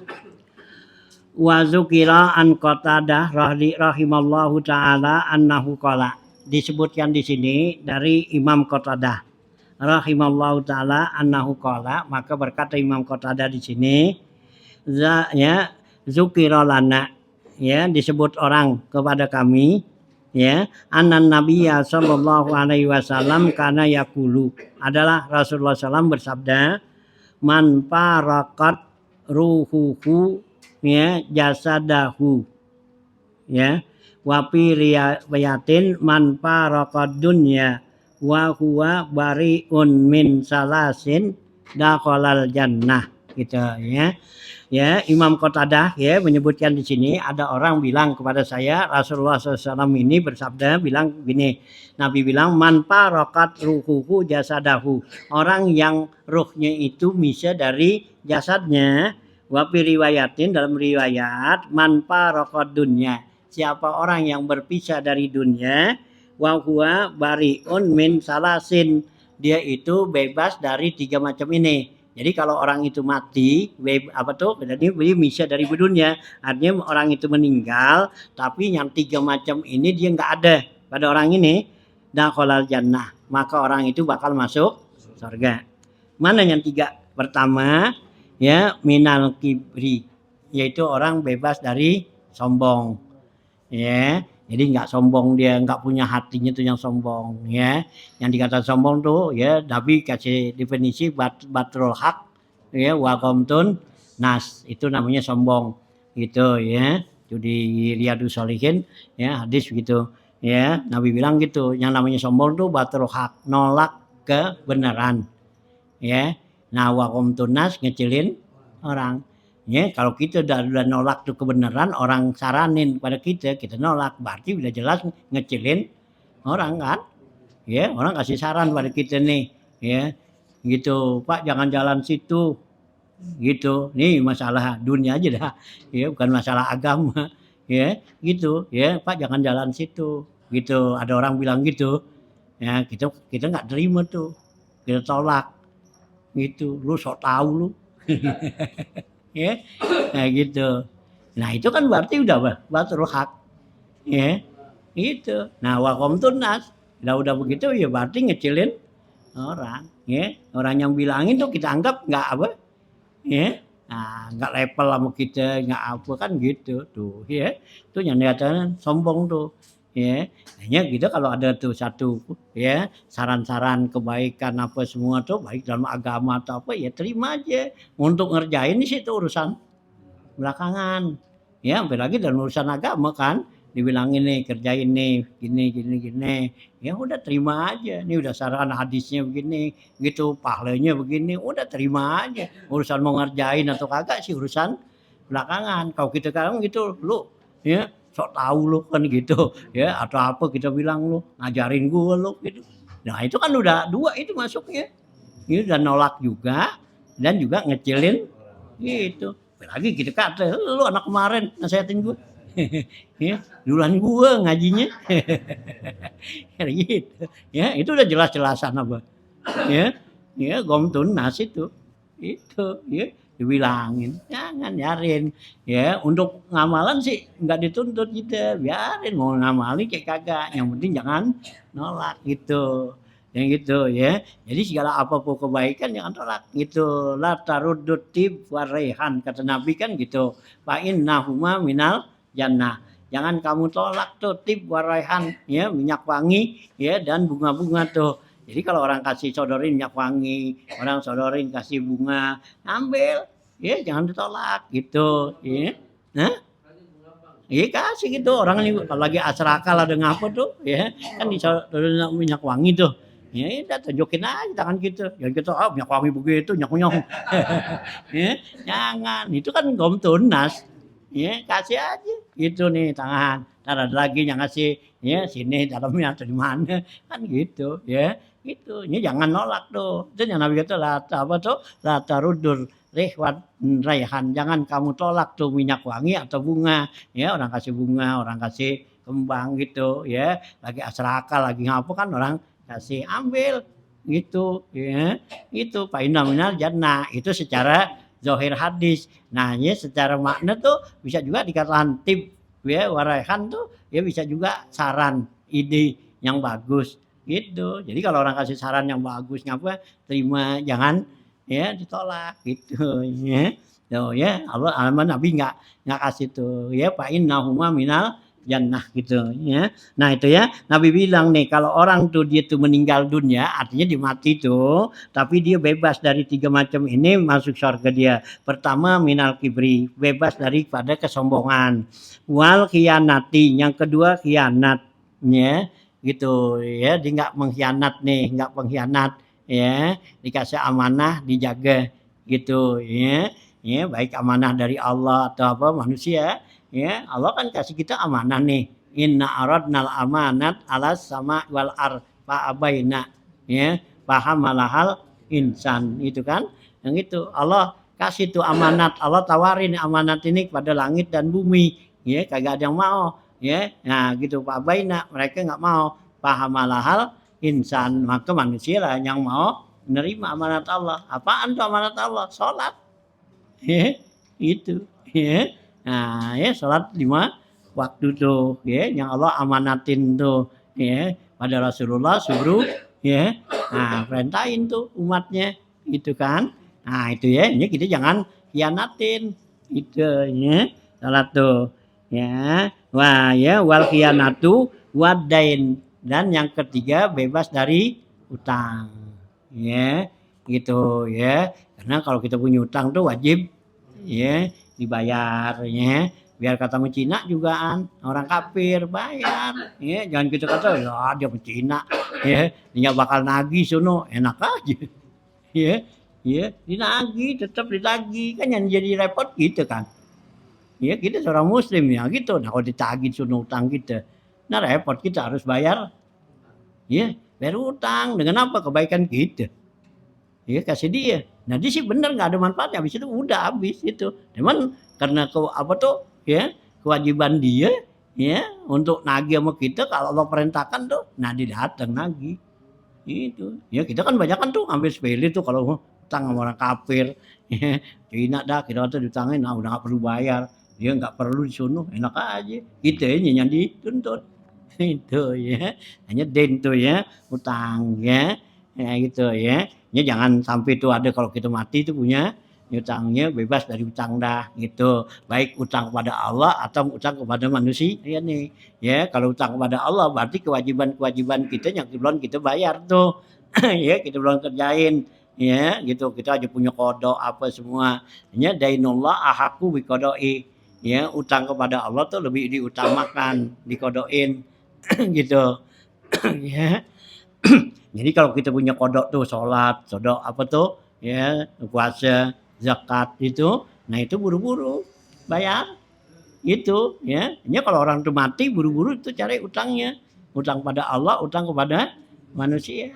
Wa zukira an Qatadah rahimallahu ta'ala annahu qala, disebutkan di sini dari Imam Qatadah rahimallahu ta'ala annahu qala, maka berkata Imam Qatadah di sini ya, zukira lana ya, disebut orang kepada kami ya, anan nabiyya sallallahu alaihi wasallam kana yaqulu, adalah Rasulullah SAW bersabda, man farakat ruhuhu ya jasadahu ya, wa fi riwayatin man farakat dunya wa huwa bari'un min salasin dakhalal jannah gitu ya. Ya, Imam Qatadah ya menyebutkan di sini, ada orang bilang kepada saya, Rasulullah SAW ini bersabda, bilang gini, Nabi bilang man farakat ruhuhu jasadahu, orang yang ruhnya itu misah dari jasadnya. Wa fi riwayatin, dalam riwayat, man farakat dunya, siapa orang yang berpisah dari dunia, wa huwa bari'un min salasin, dia itu bebas dari 3 macam ini. Jadi kalau orang itu mati, jadi bisa dari dunia, artinya orang itu meninggal, tapi yang 3 macam ini dia nggak ada pada orang ini, dakhalal jannah, maka orang itu bakal masuk surga. Mana yang 3? Pertama, ya minal kibri, yaitu orang bebas dari sombong. Ya, Jadi nggak sombong dia, nggak punya hatinya tuh yang sombong ya. Yang dikatakan sombong tuh ya Nabi kasih definisi batrul haq ya wa ghamtun nas, itu namanya sombong gitu ya. Itu di Riyadhus Shalihin ya hadis gitu ya. Nabi bilang gitu, yang namanya sombong tuh batrul haq, nolak kebenaran ya. Nah wa ghamtun nas, ngecilin orang. Ya, kalau kita udah nolak tuh kebenaran, orang saranin pada kita nolak, berarti udah jelas ngecilin orang kan. Ya, orang kasih saran pada kita nih, ya. Gitu, Pak jangan jalan situ. Gitu. Nih masalah dunia aja dah. Ya, bukan masalah agama. Ya, gitu, ya. Pak jangan jalan situ. Gitu. Ada orang bilang gitu. Ya, kita nggak terima tuh. Kita tolak. Gitu. Lu sok tahu lu. Ya, nah gitu. Nah itu kan berarti udah batrul haq, ya, itu. Nah wakom tunas, udah begitu ya berarti ngecilin orang, ya. Orang yang bilangin tuh kita anggap nggak apa, ya. Nah nggak level sama kita, nggak apa kan gitu, tuh, ya. Itu yang dikatakan sombong tuh, ya. Hanya gitu kalau ada tuh satu, ya, saran-saran kebaikan apa semua tuh baik dalam agama atau apa ya terima aja. Untuk ngerjain sih itu urusan belakangan. Ya, sampai lagi dalam urusan agama kan dibilangin nih kerjain nih gini. Ya udah terima aja. Ini udah saran hadisnya begini, gitu, pahalanya begini, udah terima aja. Urusan mau ngerjain atau kagak sih urusan belakangan. Kalau kita sekarang gitu, lu ya sok tahu lu kan gitu ya atau apa kita bilang lu ngajarin gua lu gitu. Nah itu kan udah dua itu masuknya. Ini udah nolak juga dan juga ngecilin gitu. Lagi kita kata lu anak kemarin nasihatin gua. Ya, duluan gua ngajinya. Gitu. Ya, itu udah jelas-jelasan apa. Ya. Ya, gomtun nas itu. Itu, ya. Dibilangin jangan nyarin ya untuk ngamalan sih nggak dituntut kita biarin mau ngamalin kayak kagak yang penting jangan nolak gitu yang gitu ya jadi segala apapun kebaikan jangan tolak gitu la taruddut tib warehan kata Nabi kan gitu fa innahuma minal jannah jangan kamu tolak tuh tib warehan ya minyak wangi ya dan bunga-bunga tuh. Jadi kalau orang kasih sodorin minyak wangi, orang sodorin kasih bunga, ambil, ya jangan ditolak gitu, ya. Nah, iya kasih gitu orang ini kalau lagi asrakal ada ngapa tuh, ya kan disodorin minyak wangi tuh, ya udah tunjukin aja tangan gitu, jangan gitu, minyak wangi begitu nyok-nyok, ya jangan, itu kan gom tunas, ya kasih aja, gitu nih tangan, ntar ada lagi yang ngasih, ya sini dalamnya atau di mana, kan gitu, ya. Gitu, ini jangan nolak tuh. Itu yang Nabi kata apa tuh? La tarudur rihwat raihan. Jangan kamu tolak tuh minyak wangi atau bunga. Ya, orang kasih bunga, orang kasih kembang gitu, ya. Lagi asraka, lagi ngapa kan orang kasih ambil gitu, ya. Itu faina minal jannah. Itu secara zahir hadis. Nah, ya secara makna tuh bisa juga dikatakan tip ya waraihan tuh ya bisa juga saran, ide yang bagus. Gitu. Jadi kalau orang kasih saran yang bagus ngapa terima jangan ya ditolak gitu ya. Tuh ya Allah alaman Nabi enggak kasih tuh ya fa innahuma minal jannah gitu ya. Nah itu ya Nabi bilang nih kalau orang tuh dia tuh meninggal dunia artinya dia mati tuh tapi dia bebas dari 3 macam ini masuk surga dia. Pertama minal kibri, bebas daripada kesombongan. Wal khianati, yang kedua khianat ya. Gitu ya dia nggak mengkhianat nih nggak pengkhianat ya dikasih amanah dijaga gitu ya ya baik amanah dari Allah atau apa manusia ya Allah kan kasih kita amanah nih inna aradnal amanat alas sama wal ar fa abaina ya paham malahal insan itu kan yang itu Allah kasih tuh amanat Allah tawarin amanat ini kepada langit dan bumi ya kagak ada yang mau ya nah gitu Pak Baina mereka nggak mau paham hal insan maka manusia lah yang mau menerima amanat Allah apaan tuh amanat Allah sholat ya itu ya nah ya sholat 5 waktu tuh ya yang Allah amanatin tuh ya pada Rasulullah suruh ya nah perintahin tuh umatnya itu kan nah itu ya ini kita jangan hianatin itu ya sholat tuh ya Wah, ya wal khiyanatu wadain, dan yang ketiga bebas dari utang. Ya, gitu ya. Karena kalau kita punya utang tuh wajib ya dibayar ya. Biar katamu Cina jugaan orang kafir bayar ya, jangan kita kata ya dia Cina ya, dia bakal nagih sono enak aja ya. Ya, dinagih tetap ditagih kan yang jadi repot gitu kan. Ya kita seorang muslim ya gitu. Nah kalau ditagih sono utang kita, nah repot kita harus bayar ya, bayar utang dengan apa kebaikan kita. Ya kasih dia. Nah dia sih bener nggak ada manfaatnya. Habis itu udah habis itu. Cuman karena apa tuh ya kewajiban dia ya untuk nagih sama kita kalau Allah perintahkan tuh, nah dia datang nagih. Itu. Ya kita kan banyak kan tuh ambil sepele tuh kalau utang sama orang kafir. Ya, Cina dah kita tuh ditangin, nah udah nggak perlu bayar. Dia nggak perlu disuruh, enak aja. Kita yang dituntut. Itu ya. Hanya den tuh ya, utang ya. Ya gitu ya. Ya jangan sampai itu ada kalau kita mati itu punya utangnya bebas dari utang dah gitu. Baik utang kepada Allah atau utang kepada manusia ya nih. Ya kalau utang kepada Allah berarti kewajiban-kewajiban kita yang belum kita bayar tuh. Ya kita belum kerjain ya gitu. Kita aja punya kodok apa semua. Ya dainullah ahaku bikodoi. Ya utang kepada Allah tuh lebih diutamakan, dikodoin gitu. Ya. Jadi kalau kita punya kodok tuh sholat, kodok apa tuh ya puasa, zakat itu, nah itu buru-buru bayar itu ya. Hanya kalau orang tuh mati buru-buru itu cari utangnya, utang pada Allah, utang kepada manusia.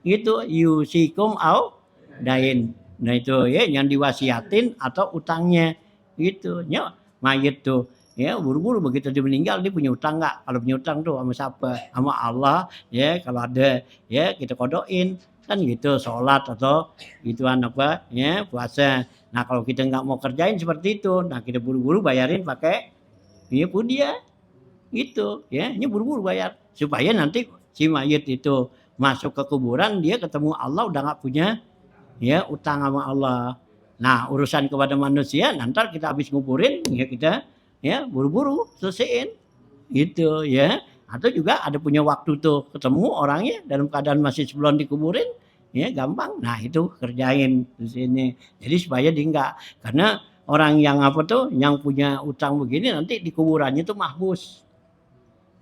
Gitu yusikum au dain. Nah itu ya yang diwasiatin atau utangnya gitu. Ya mayit tuh ya buru-buru begitu dia meninggal dia punya utang nggak? Kalau punya utang tuh sama siapa? Sama Allah ya. Kalau ada ya kita kodoin kan gitu sholat atau gituan apa ya puasa. Nah kalau kita nggak mau kerjain seperti itu, nah kita buru-buru bayarin pakai ya dia gitu ya. Ini buru-buru bayar supaya nanti si mayit itu masuk ke kuburan dia ketemu Allah udah nggak punya ya utang sama Allah. Nah urusan kepada manusia nanti kita habis nguburin ya kita ya buru-buru selesaiin gitu ya. Atau juga ada punya waktu tuh ketemu orangnya dalam keadaan masih sebelum dikuburin ya gampang. Nah itu kerjain di sini. Jadi supaya dia enggak, karena orang yang apa tuh yang punya utang begini nanti di kuburannya tuh mahbus.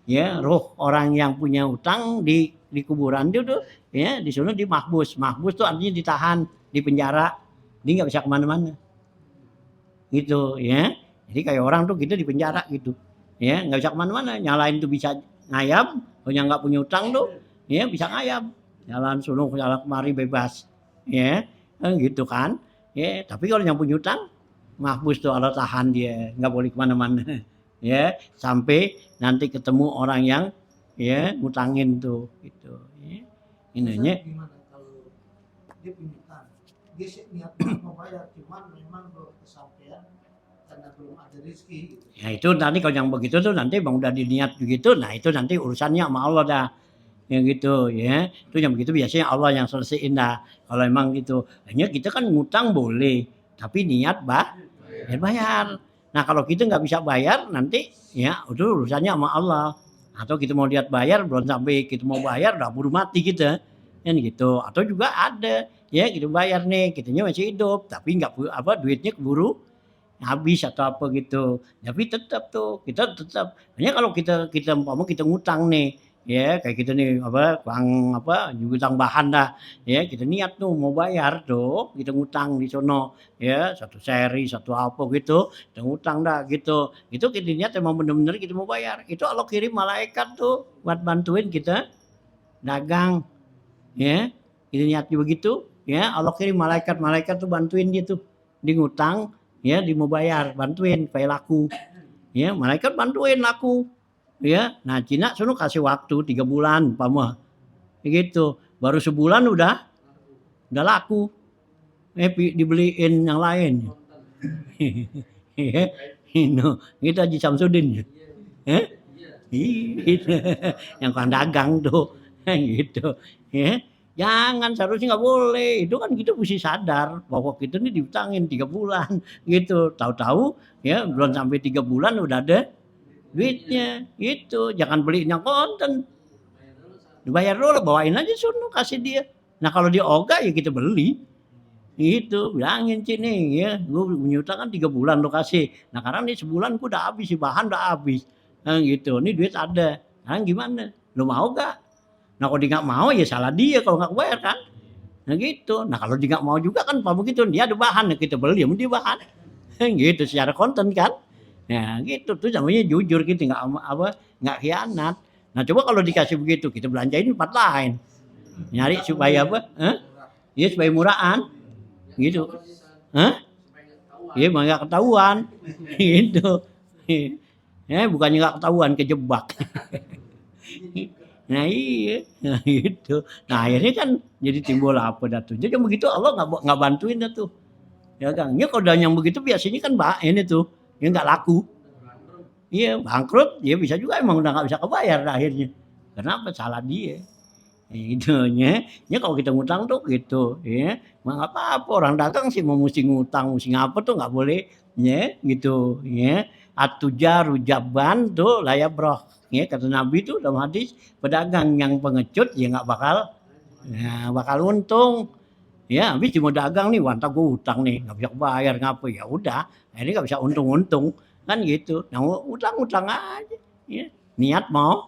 Ya, roh orang yang punya utang di kuburan itu tuh ya di sana di mahbus. Mahbus tuh artinya ditahan di penjara. Dia nggak bisa kemana-mana. Gitu ya. Jadi kayak orang tuh kita di penjara gitu. Ya, nggak bisa kemana-mana. Nyalain tuh bisa ngayap. Kalau yang nggak punya utang tuh, ya bisa ngayap. Jalan suruh jalan kemari bebas. Ya, gitu kan. Ya, tapi kalau yang punya utang, mahbus tuh Allah tahan dia, nggak boleh kemana-mana. Ya, sampai nanti ketemu orang yang ya ngutangin tuh, gitu. Ya. Ininya. Gimana kalau dia punya utang, dia sih niat banget mau bayar, cuman memang belum kesampaian karena belum ada rezeki gitu. Ya itu nanti kalau yang begitu tuh nanti bang udah diniat begitu, nah itu nanti urusannya sama Allah dah, yang gitu ya. Itu yang begitu biasanya Allah yang selesaiin dah. Kalau emang gitu, hanya kita kan ngutang boleh, tapi niat bayar. Nah kalau kita nggak bisa bayar nanti ya itu urusannya sama Allah. Atau kita mau lihat bayar belum sampai kita mau bayar udah buru mati kita, kan gitu. Atau juga ada ya kita bayar nih, kitanya masih hidup, tapi nggak apa duitnya keburu habis atau apa gitu. Tapi tetap tuh kita tetap hanya kalau kita umpama kita ngutang nih ya kayak kita nih apa bang apa ngutang bahan dah ya kita niat tuh mau bayar tuh kita ngutang di sono ya satu seri satu apa gitu kita ngutang dah gitu itu kita niat emang bener-bener kita mau bayar itu Allah kirim malaikat tuh buat bantuin kita dagang ya kita niatnya begitu ya Allah kirim malaikat tuh bantuin dia tuh di ngutang ya di mau bayar bantuin supaya laku ya malaikat bantuin laku ya nah Cina suruh kasih waktu 3 bulan umpama gitu baru sebulan udah laku dibeliin yang lain ya gitu Haji Samsudin yang kan dagang tuh gitu ya jangan seharusnya nggak boleh itu kan kita mesti sadar bahwa kita ini diutangin 3 bulan gitu tahu-tahu ya belum sampai 3 bulan udah ada duitnya itu, jangan belinya konten, dibayar dulu, bawain aja sono kasih dia. Nah kalau dia ogah ya kita beli. Itu bilangin Cik nih ya, gue punya utang kan 3 bulan lo kasih. Nah sekarang nih sebulan gue udah habis, sih bahan udah habis. Nah gitu, ini duit ada. Sekarang gimana? Lo mau gak? Nah kalau dia nggak mau ya salah dia kalau nggak bayar kan. Nah gitu. Nah kalau dia nggak mau juga kan apa begitu, dia ada bahan ya kita beli, ya dia bahan. Gitu secara konten kan. Nah gitu tuh namanya jujur gitu, nggak khianat. Nah coba kalau dikasih begitu kita belanjain di tempat lain. Nyari supaya apa? Ya supaya murahan. Gitu. Hah? Iya, mah nggak ketahuan. Gitu. Ya, bukannya nggak ketahuan, kejebak. Nah iya, nah gitu. Nah akhirnya kan jadi timbul apa dah tuh. Jadi begitu Allah nggak bantuin dah tuh. Ya kan. Ya kalau udah yang begitu biasanya kan ini tuh, ya nggak laku. Iya, bangkrut, ya bisa juga emang udah nggak bisa kebayar akhirnya. Kenapa? Salah dia. Gitu ya kalau kita ngutang tuh gitu ya, mah nggak apa-apa orang dagang sih mau mesti ngutang, mesti ngapa tuh nggak boleh ya gitu ya. At-tujaru jabban tuh la yabrah ya kata Nabi tuh dalam hadis, pedagang yang pengecut ya nggak bakal untung. Ya habis cuma dagang nih, wantah gue utang nih nggak bisa bayar ngapa, ya udah akhirnya nggak bisa untung kan gitu. Nah utang aja ya, niat mau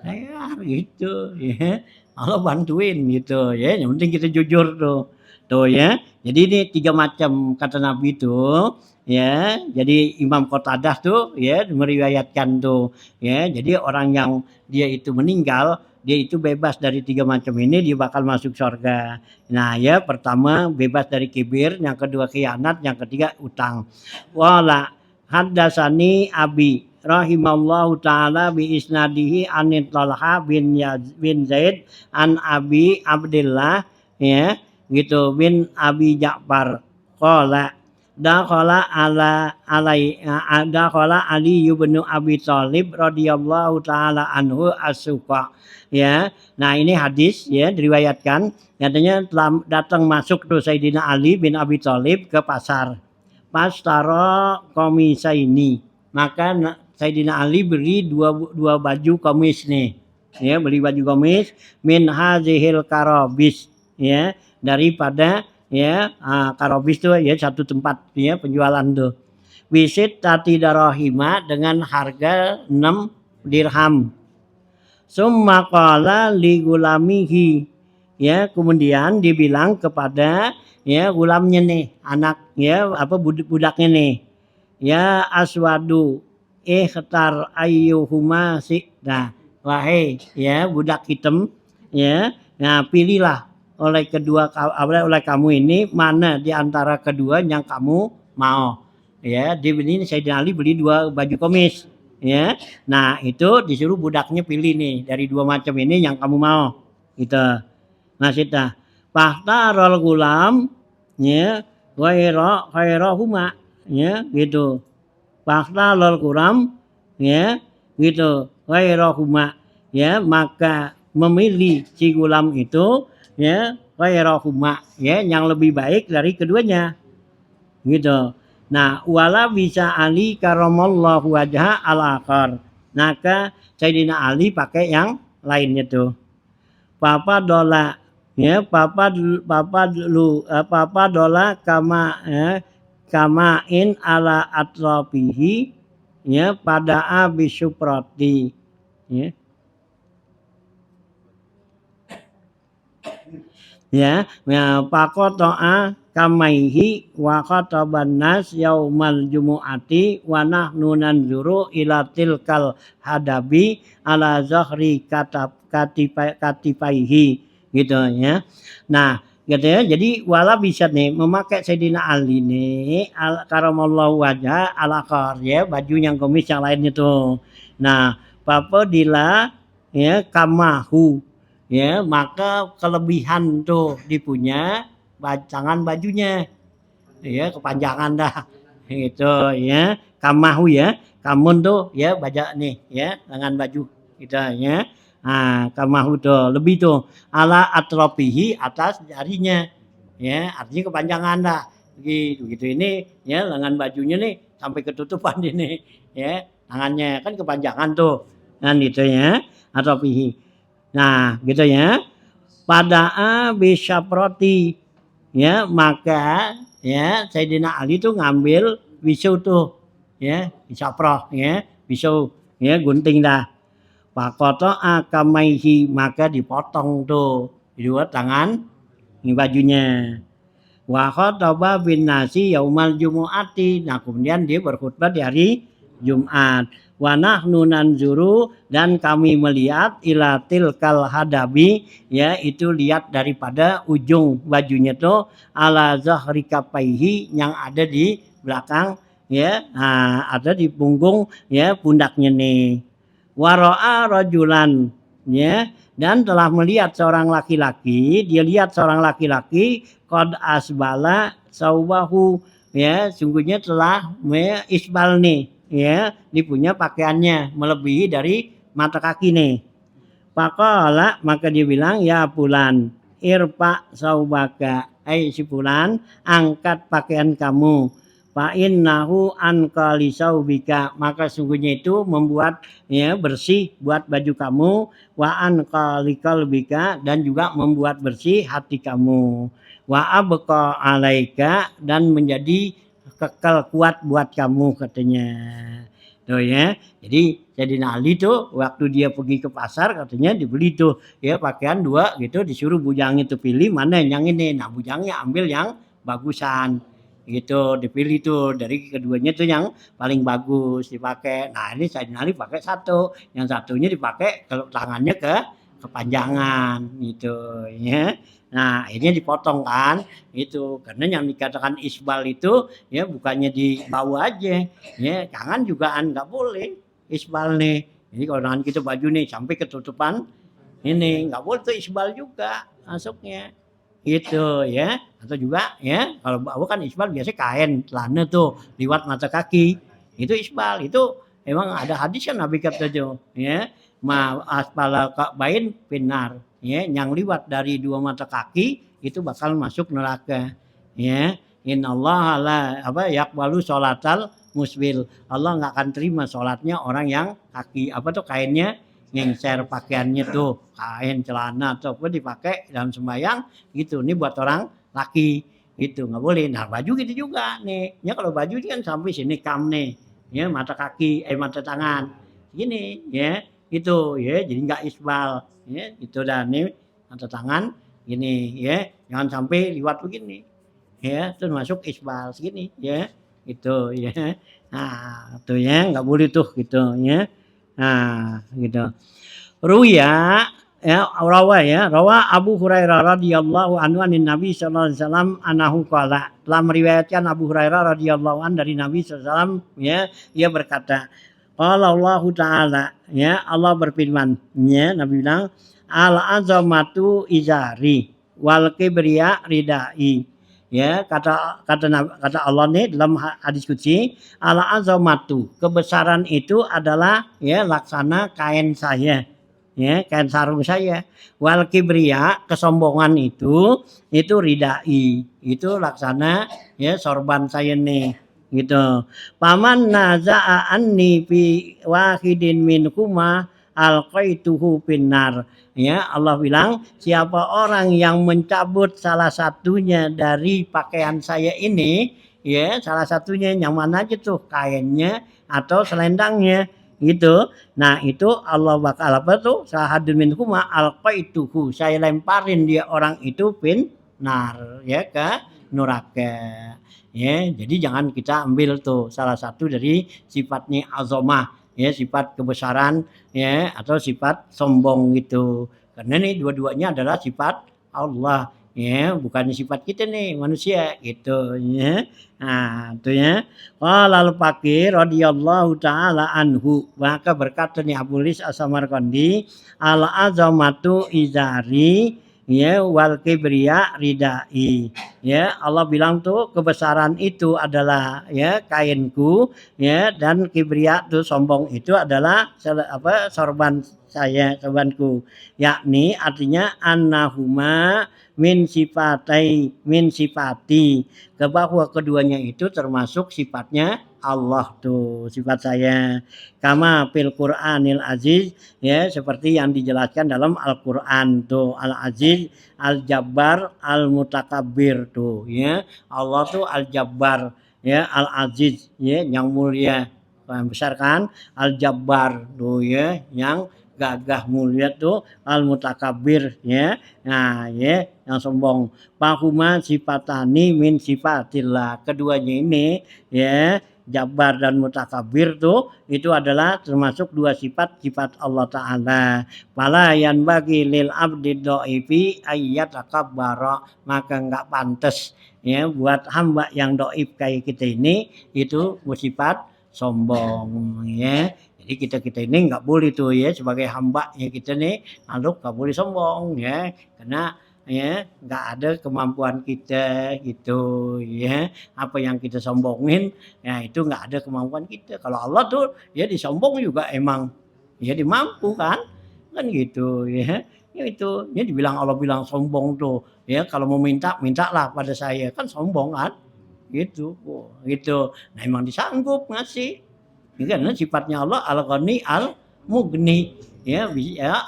ya gitu ya. Allah bantuin gitu ya, yang penting kita jujur tuh ya. Jadi ini 3 macam kata Nabi tuh ya. Jadi Imam Qatadah tuh ya meriwayatkan tuh ya. Jadi orang yang dia itu meninggal, dia itu bebas dari 3 macam ini, dia bakal masuk surga. Nah ya, pertama bebas dari kibir, yang kedua khianat, yang ketiga utang. Wala haddasani abi rahimallahu taala bi isnadihi an Talha bin Zaid an Abi Abdillah ya gitu bin Abi Ja'far qala dakhala Ali bin Abi Thalib radhiyallahu taala anhu as-suqa ya. Nah ini hadis ya diriwayatkan katanya telah datang masuk tuh Sayyidina Ali bin Abi Thalib ke pasar. Pastara komisa ini, maka Sayyidina Ali beli dua baju komis nih ya, beli baju komis min hazihil karobis ya, daripada ya karobis tuh ya satu tempat ya penjualan tuh, wisit tati darahima dengan harga 6 dirham. Summa qala li gulamihi ya, kemudian dibilang kepada ya gulamnya nih, anak ya apa budaknya nih, ya aswadu ikhtar ayyuhuma nah wahai ya budak hitam ya, nah pilihlah oleh kamu ini mana di antara kedua yang kamu mau ya. Ini Sayyidina Ali beli 2 baju komis ya. Nah itu disuruh budaknya pilih nih dari 2 macam ini yang kamu mau gitu. Maksudnya fahtarul gulam ya khairahuma ya gitu. Fahtarul gulam ya gitu khairahuma ya, maka memilih si gulam itu ya khairahuma ya yang lebih baik dari keduanya gitu. Nah wala bisa Ali karamallahu wajha al-akhar, maka Sayyidina Ali pakai yang lainnya tuh. Papa dola ya, papa dola kama in ala atrafihi ya pada abisuprati ya. Ya, pakotoa kamaihi wa khataban nas yaumal jumu'ati wa nahnu nanzuru ila tilkal hadabi ala zahri katifaihi gitu ya. Nah gitu ya, jadi wala bisa nih memakai Sayyidina Ali nih karamallahu wajah al-akhar ya, baju yang komis yang lainnya tuh. Nah papadila ya kamahu ya, maka kelebihan tuh dipunya tangan bajunya ya, kepanjangan dah itu ya, kamahu ya, kamun tuh ya baca nih ya tangan baju kita ya. Nah kamahu tuh lebih tuh ala atropihi atas jarinya ya, artinya kepanjangan dah gitu ini ya, lengan bajunya nih sampai ketutupan ini ya. tangannya kan kepanjangan tuh kan gitu ya atau pihi. Nah gitu ya. Pada bisyaproti ya maka ya Sayyidina Ali tuh ngambil pisau tuh ya bisaproh ya pisau ya gunting dah. Pakoto akamaihi maka dipotong tuh dua tangan bajunya. Wa khotaba bin nasi yaumal jumu'ati. Nah, kemudian dia berkhutbah di hari Jumat. Wa nahnu nanzuru dan kami melihat ila tilkal hadabi yaitu lihat daripada ujung bajunya tuh ala zahri kapaihi yang ada di belakang ya. Nah, ada di punggung ya pundaknya nih. Wara'a rajulan ya dan telah melihat seorang laki-laki, dia lihat seorang laki-laki qad asbala saubahu ya sungguhnya telah isbal nih ya dipunya pakaiannya melebihi dari mata kaki nih. Faqala maka dia bilang ya fulan irfa saubaka si fulan angkat pakaian kamu fa innahu anqa li saubika maka sungguhnya itu membuat ya bersih buat baju kamu wa anqa li qalbika dan juga membuat bersih hati kamu wa abqa alaika dan menjadi kekal kuat buat kamu katanya. Tuh ya. Jadi Sayyidina Ali tuh waktu dia pergi ke pasar katanya dibeli tuh ya pakaian dua gitu disuruh bujang itu pilih mana yang ini. Nah bujangnya ambil yang bagusan gitu dipilih tuh dari keduanya tuh yang paling bagus dipakai. Nah ini Sayyidina Ali pakai satu, yang satunya dipakai kalau tangannya kepanjangan gitu ya. Nah akhirnya dipotong kan itu karena yang dikatakan isbal itu ya bukannya di bawah aja ya tangan jugaan nggak boleh isbal nih. Jadi kalau tangan kita baju nih sampai ketutupan ini nggak boleh tuh isbal juga masuknya gitu ya atau juga ya kalau bawah kan isbal biasanya kain celana tuh liwat mata kaki itu isbal itu emang ada hadis kan Nabi kata tuh ya ma asbala ka'bain finnar ya yang liwat dari dua mata kaki itu bakal masuk neraka ya innallaha la yaqbalu sholatal musbil Allah nggak akan terima sholatnya orang yang kaki tuh kainnya ngengser pakaiannya tuh kain celana atau apa dipakai dalam sembahyang gitu ini buat orang laki gitu nggak boleh. Nah baju gitu juga nih ya kalau baju ini kan sampai sini kam nih ya mata kaki mata tangan gini ya itu ya jadi nggak isbal ya itu dan nih mata tangan gini ya jangan sampai liwat begini ya itu masuk isbal segini ya gitu ya nah tuh ya nggak boleh tuh gitu ya. Nah, gitu. Ruya rawa Abu Hurairah radhiyallahu anhu anin Nabi sallallahu alaihi wasallam anahu qala. Telah meriwayatkan Abu Hurairah radhiyallahu an dari Nabi sallallahu alaihi wasallam ya, ia berkata, qala Allah taala ya, Allah berfirman, ya, Nabi bilang, al azamatu izari wal kibriya ridai. Ya kata Allah nih dalam hadis qudsi ala azamatu kebesaran itu adalah ya laksana kain saya ya kain sarung saya wal kibriya kesombongan itu ridai itu laksana ya sorban saya nih gitu paman naza'a anni fi wahidin minkuma alqaituhu finnar. Ya Allah bilang siapa orang yang mencabut salah satunya dari pakaian saya ini ya salah satunya yang mana aja tuh kainnya atau selendangnya gitu nah itu Allah bakal sahadun minhuma alqaituhu saya lemparin dia orang itu finnar ya ke neraka ya jadi jangan kita ambil tuh salah satu dari sifatnya azamah ya sifat kebesaran ya atau sifat sombong gitu karena nih dua-duanya adalah sifat Allah ya bukan sifat kita nih manusia gitu ya nah itu ya qala al-Faqih radhiyallahu taala anhu maka berkata nih Abu Lis As-Samarqandi al azamatu izari ya wal kibriya ridai ya Allah bilang tuh kebesaran itu adalah ya kainku ya dan kibriya tuh sombong itu adalah sorban saya sorbanku yakni artinya annahuma min sifati bahwa keduanya itu termasuk sifatnya Allah tuh sifat saya. Kama fil Qur'anil Aziz ya seperti yang dijelaskan dalam Al-Qur'an tuh Al-Aziz, Al-Jabbar, Al-Mutakabbir tuh ya. Allah tuh Al-Jabbar ya, Al-Aziz ya yang mulia. Yang besar kan? Al-Jabbar tuh ya yang gagah mulia tuh Al-Mutakabbir ya. Nah, ya yang sombong. Fahuma sifatani min sifatillah. Keduanya ini ya, Jabbar dan Mutakabbir tuh itu adalah termasuk dua sifat Allah Ta'ala. Fala yanbaghi lil abdi dhaifi ayyatakabbara. Maka enggak pantas ya buat hamba yang dhaif kayak kita ini itu bersifat sombong ya. Jadi kita ini nggak boleh tuh ya sebagai hamba ya kita nih nggak boleh sombong ya karena ya nggak ada kemampuan kita gitu ya apa yang kita sombongin ya itu nggak ada kemampuan kita. Kalau Allah tuh ya disombong juga emang ya dimampu kan gitu ya. Ya itu ya dibilang Allah bilang sombong tuh ya kalau mau mintalah pada saya kan sombong kan gitu gitu. Nah emang disanggup ngasih. Karena sifatnya Allah Al-Ghani Al-Mughni ya,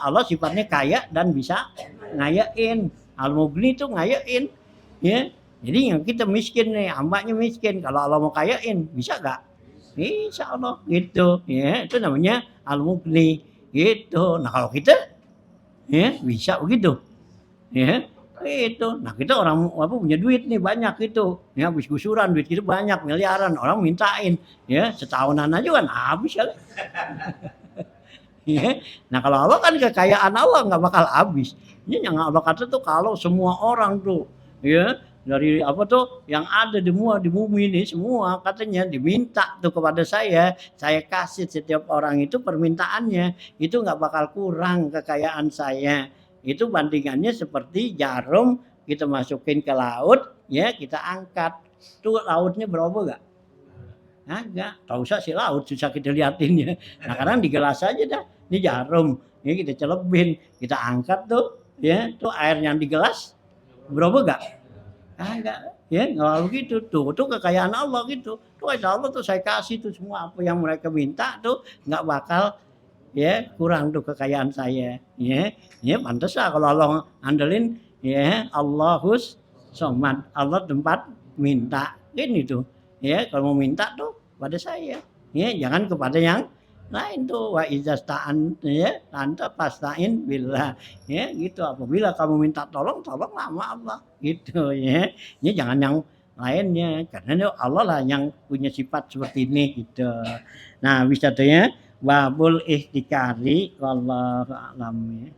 Allah sifatnya kaya dan bisa ngayain. Al-Mughni itu ngayain ya. Jadi yang kita miskin nih, hambanya miskin. Kalau Allah mau kayain, bisa gak? Bisa Allah gitu ya. Itu namanya Al-Mughni gitu. Nah kalau kita ya bisa begitu ya. Itu. Nah kita orang punya duit nih banyak itu. Ya habis gusuran duit kita banyak miliaran orang mintain. Ya setahunan aja kan habis ya. Ya. Nah kalau Allah kan kekayaan Allah nggak bakal habis. Ini yang Allah kata tuh kalau semua orang tuh ya dari yang ada di bumi ini semua katanya diminta tuh kepada saya kasih setiap orang itu permintaannya itu nggak bakal kurang kekayaan saya. Itu bandingannya seperti jarum kita masukin ke laut ya kita angkat tuh lautnya berapa gak? Agak tahu usah si laut susah kita liatin ya. Nah kadang di gelas aja dah ini jarum ya kita celebin kita angkat tuh ya tuh air yang di gelas berapa gak? Agak ya nggak begitu tuh kekayaan Allah gitu tuh Allah tuh saya kasih tuh semua apa yang mereka minta tuh nggak bakal ya kurang tuh kekayaan saya ya pantas lah kalau Allah andelin ya Allahus somad Allah tempat minta ini tuh ya kalau mau minta tuh pada saya ya jangan kepada yang lain tuh wa izastaan ya anta pastain billah ya gitu apabila kamu minta tolong sama Allah gitu ya jangan yang lainnya karena Allah lah yang punya sifat seperti ini gitu. Nah bisa tuh ya babul ihtikari wallahu a'lam ya.